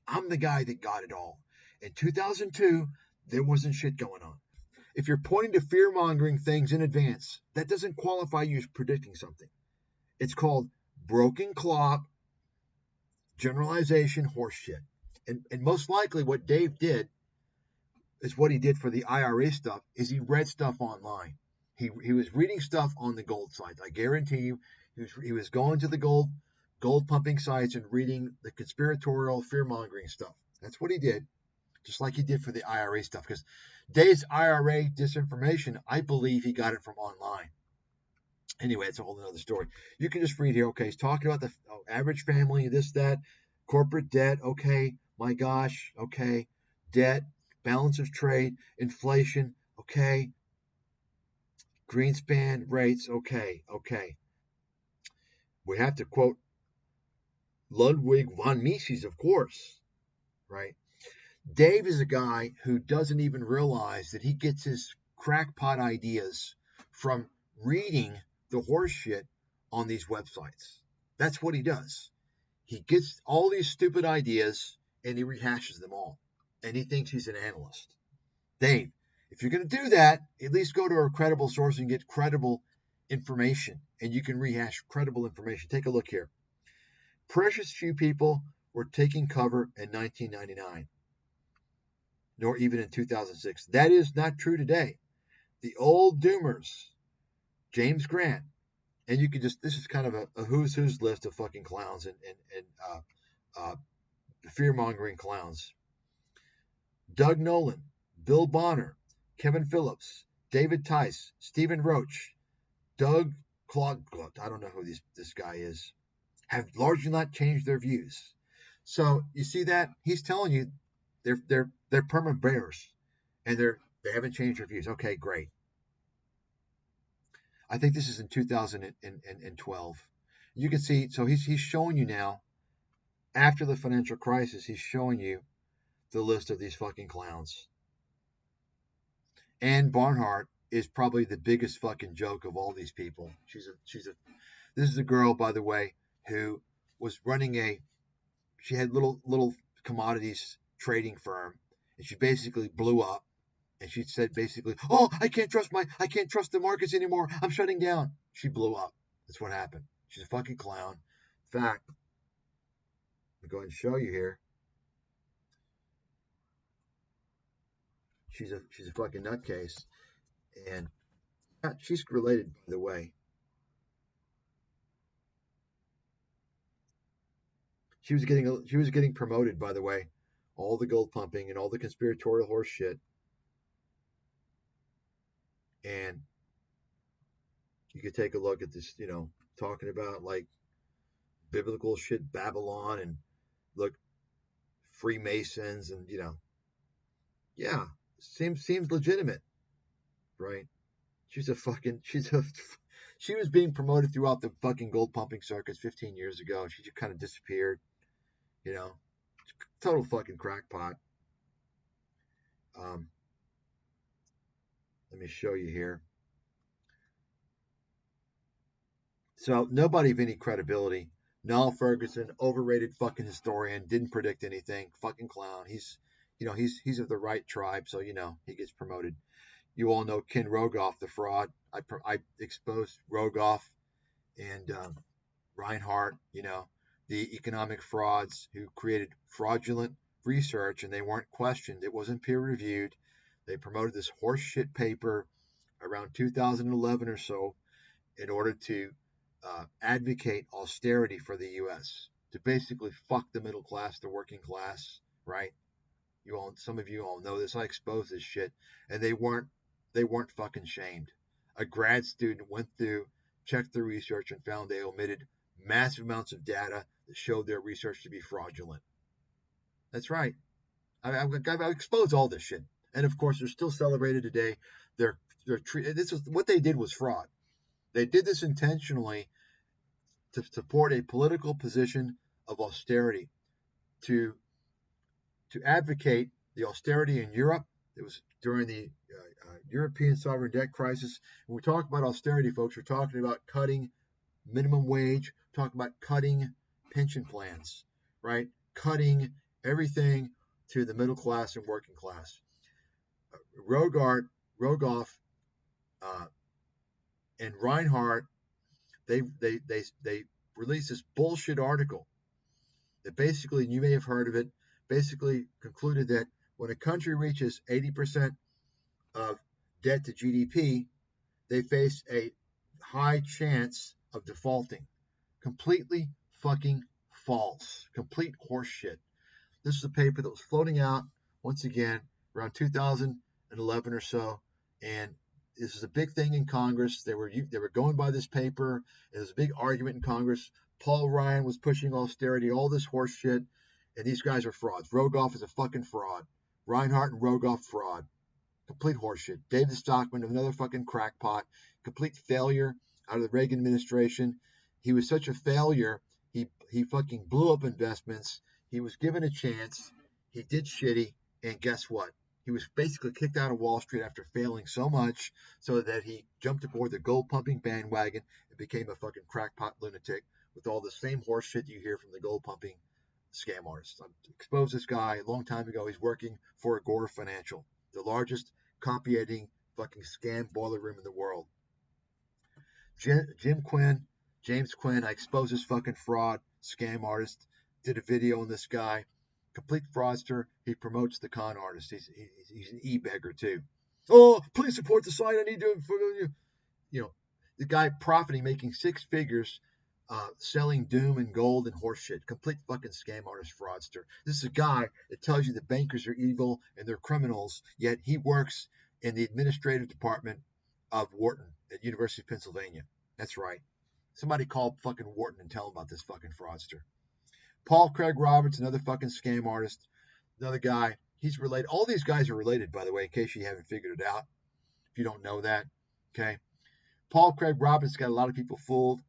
I'm the guy that got it all. In 2002, there wasn't shit going on. If you're pointing to fear-mongering things in advance, that doesn't qualify you as predicting something. It's called broken clock, generalization, horseshit. And most likely what Dave did is what he did for the IRA stuff, is he read stuff online. He was reading stuff on the gold sites. I guarantee you, he was going to the gold pumping sites and reading the conspiratorial fear-mongering stuff. That's what he did, just like he did for the IRA stuff. Because Dave's IRA disinformation, I believe he got it from online. Anyway, it's a whole other story. You can just read here. Okay, he's talking about the average family, this, that, corporate debt. Okay, my gosh. Okay, debt, balance of trade, inflation. Okay, Greenspan rates. Okay. We have to quote Ludwig von Mises, of course, right? Dave is a guy who doesn't even realize that he gets his crackpot ideas from reading the horse shit on these websites. That's what he does. He gets all these stupid ideas and he rehashes them all. And he thinks he's an analyst. Dave, if you're going to do that, at least go to a credible source and get credible information. And you can rehash credible information. Take a look here. Precious few people were taking cover in 1999, nor even in 2006. That is not true today. The old doomers, James Grant, and you can just, this is kind of a who's list of fucking clowns and fear-mongering clowns. Doug Nolan, Bill Bonner, Kevin Phillips, David Tice, Stephen Roach, Doug Claude, I don't know who this guy is, have largely not changed their views. So you see that? He's telling you they're permanent bears and they haven't changed their views. Okay, great. I think this is in 2012. You can see, so he's showing you now, after the financial crisis, he's showing you the list of these fucking clowns. Ann Barnhart is probably the biggest fucking joke of all these people. This is a girl, by the way, who was running she had little commodities trading firm, and she basically blew up. And she said basically, oh, I can't trust the markets anymore. I'm shutting down. She blew up. That's what happened. She's a fucking clown. In fact, I'm going to show you here. She's a fucking nutcase. And she's related, by the way. She was getting promoted, by the way. All the gold pumping and all the conspiratorial horse shit. And you could take a look at this, talking about like biblical shit, Babylon, and look, Freemasons, and yeah, seems legitimate, right? She was being promoted throughout the fucking gold pumping circuits 15 years ago. She just kind of disappeared, total fucking crackpot. Let me show you here. So nobody of any credibility Niall Ferguson, overrated fucking historian, didn't predict anything, fucking clown. He's of the right tribe, so he gets promoted. You all know Ken Rogoff, the fraud. I exposed Rogoff and Reinhardt, the economic frauds who created fraudulent research, and they weren't questioned. It wasn't peer reviewed. They promoted this horseshit paper around 2011 or so in order to advocate austerity for the U.S., to basically fuck the middle class, the working class, right? Some of you all know this. I exposed this shit, and they weren't fucking shamed. A grad student went through, checked the research, and found they omitted massive amounts of data that showed their research to be fraudulent. That's right. I've exposed all this shit, and of course, they're still celebrated today. What they did was fraud. They did this intentionally to support a political position of austerity, to advocate the austerity in Europe. It was during the European sovereign debt crisis. When we talk about austerity, folks, we're talking about cutting minimum wage, talking about cutting pension plans, right? Cutting everything to the middle class and working class. Rogoff, and Reinhardt, they released this bullshit article that basically, and you may have heard of it, basically concluded that when a country reaches 80% of debt to GDP, they face a high chance of defaulting. Completely fucking false. Complete horseshit. This is a paper that was floating out, once again, around 2011 or so, and this is a big thing in Congress. They were going by this paper. There was a big argument in Congress. Paul Ryan was pushing austerity, all this horse shit, and these guys are frauds. Rogoff is a fucking fraud. Reinhardt and Rogoff, fraud. Complete horseshit. David Stockman, another fucking crackpot. Complete failure out of the Reagan administration. He was such a failure, he fucking blew up investments. He was given a chance. He did shitty, and guess what? He was basically kicked out of Wall Street after failing so much, so that he jumped aboard the gold pumping bandwagon and became a fucking crackpot lunatic with all the same horse shit you hear from the gold pumping scam artists. I exposed this guy a long time ago. He's working for Agora Financial, the largest copy-editing fucking scam boiler room in the world. James Quinn, I exposed this fucking fraud scam artist, did a video on this guy. Complete fraudster. He promotes the con artist. He's an e-beggar too. Oh, please support the site. I need to, the guy profiting, making six figures, selling doom and gold and horseshit. Complete fucking scam artist, fraudster. This is a guy that tells you the bankers are evil and they're criminals, yet he works in the administrative department of Wharton at University of Pennsylvania. That's right. Somebody call fucking Wharton and tell him about this fucking fraudster. Paul Craig Roberts, another fucking scam artist, another guy. He's related. All these guys are related, by the way, in case you haven't figured it out. If you don't know that, okay. Paul Craig Roberts got a lot of people fooled.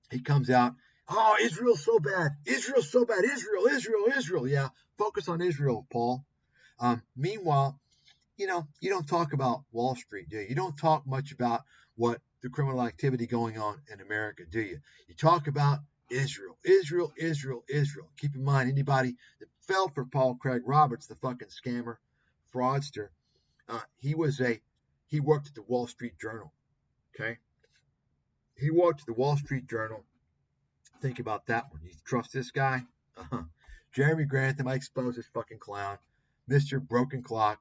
He comes out, oh, Israel's so bad. Israel's so bad. Israel. Yeah, focus on Israel, Paul. Meanwhile, you don't talk about Wall Street, do you? You don't talk much about what the criminal activity going on in America, do you? You talk about Israel. Keep in mind, anybody that fell for Paul Craig Roberts, the fucking scammer, fraudster, he worked at the Wall Street Journal, okay? He worked at the Wall Street Journal. Think about that one. You trust this guy? Jeremy Grantham, I exposed this fucking clown. Mr. Broken Clock.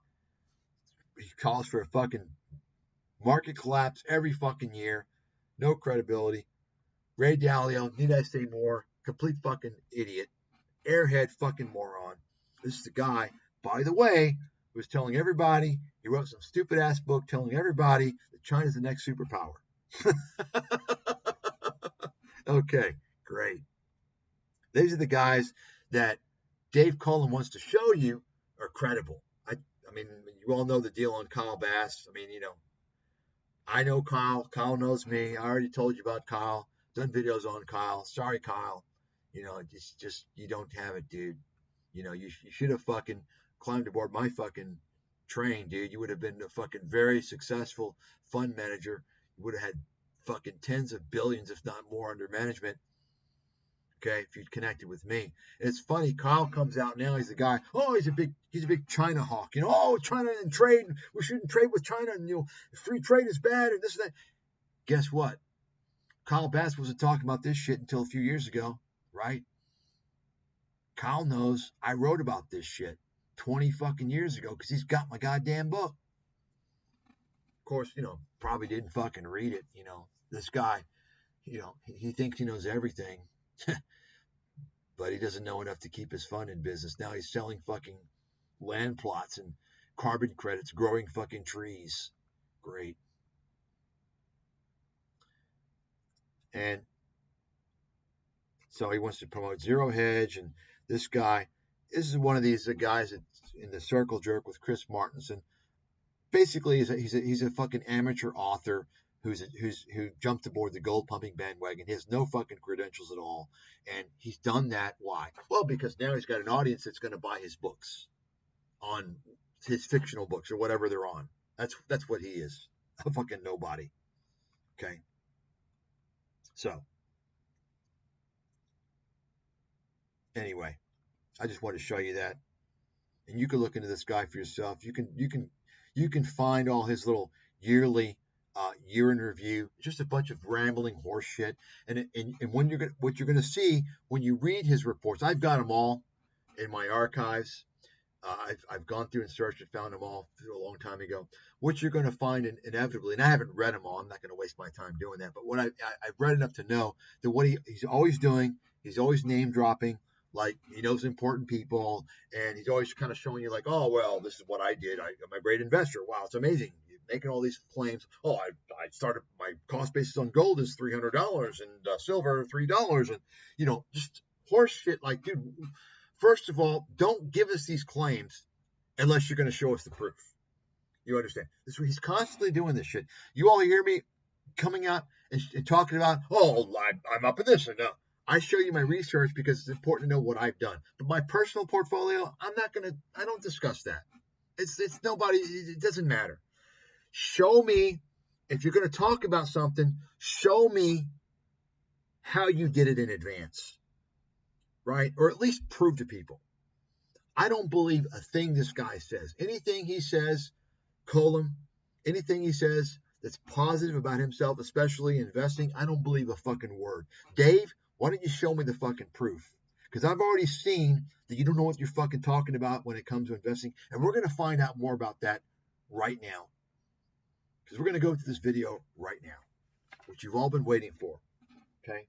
He calls for a fucking market collapse every fucking year. No credibility. Ray Dalio, need I say more? Complete fucking idiot. Airhead fucking moron. This is the guy, by the way, who was telling everybody, he wrote some stupid ass book telling everybody that China's the next superpower. Okay, great. These are the guys that Dave Collum wants to show you are credible. I mean, you all know the deal on Kyle Bass. I mean, I know Kyle. Kyle knows me. I already told you about Kyle. Done videos on Kyle. Sorry, Kyle. Just you don't have it, dude. You should have fucking climbed aboard my fucking train, dude. You would have been a fucking very successful fund manager. You would have had fucking tens of billions, if not more, under management. Okay, if you'd connected with me. And it's funny, Kyle comes out now, he's the guy, oh, he's a big China hawk, oh, China and trade, we shouldn't trade with China, and free trade is bad, and this and that. Guess what? Kyle Bass wasn't talking about this shit until a few years ago, right? Kyle knows I wrote about this shit 20 fucking years ago because he's got my goddamn book. Of course, probably didn't fucking read it, This guy, he thinks he knows everything. But he doesn't know enough to keep his fund in business. Now he's selling fucking land plots and carbon credits, growing fucking trees. Great. And so he wants to promote zero hedge. And this is one of these guys that's in the circle jerk with Chris Martenson. Basically, he's a fucking amateur author who jumped aboard the gold pumping bandwagon. He has no fucking credentials at all. And he's done that. Why? Well, because now he's got an audience that's going to buy his books, on his fictional books or whatever they're on. That's what he is. A fucking nobody. Okay. So anyway, I just wanted to show you that. And you can look into this guy for yourself. You can find all his little yearly year in review, just a bunch of rambling horse shit. And what you're gonna see when you read his reports, I've got them all in my archives. I've gone through and searched and found them all a long time ago. What you're gonna find inevitably, and I haven't read them all, I'm not gonna waste my time doing that. But what I've read enough to know that what he's always doing, he's always name dropping. Like, he knows important people, and he's always kind of showing you like, oh, well, this is what I did. I'm a great investor. Wow, it's amazing. You're making all these claims. Oh, I started, my cost basis on gold is $300 and silver $3. And, just horse shit. Like, dude, first of all, don't give us these claims unless you're going to show us the proof. You understand? He's constantly doing this shit. You all hear me coming out and talking about, oh, I'm up in this and now. I show you my research because it's important to know what I've done. But my personal portfolio, I don't discuss that. It's nobody, it doesn't matter. Show me, if you're going to talk about something, show me how you did it in advance, right? Or at least prove to people. I don't believe a thing this guy says. Anything he says, Collum, anything he says that's positive about himself, especially investing, I don't believe a fucking word. Dave, why don't you show me the fucking proof? Because I've already seen that you don't know what you're fucking talking about when it comes to investing. And we're going to find out more about that right now. Because we're going to go to this video right now, which you've all been waiting for. Okay?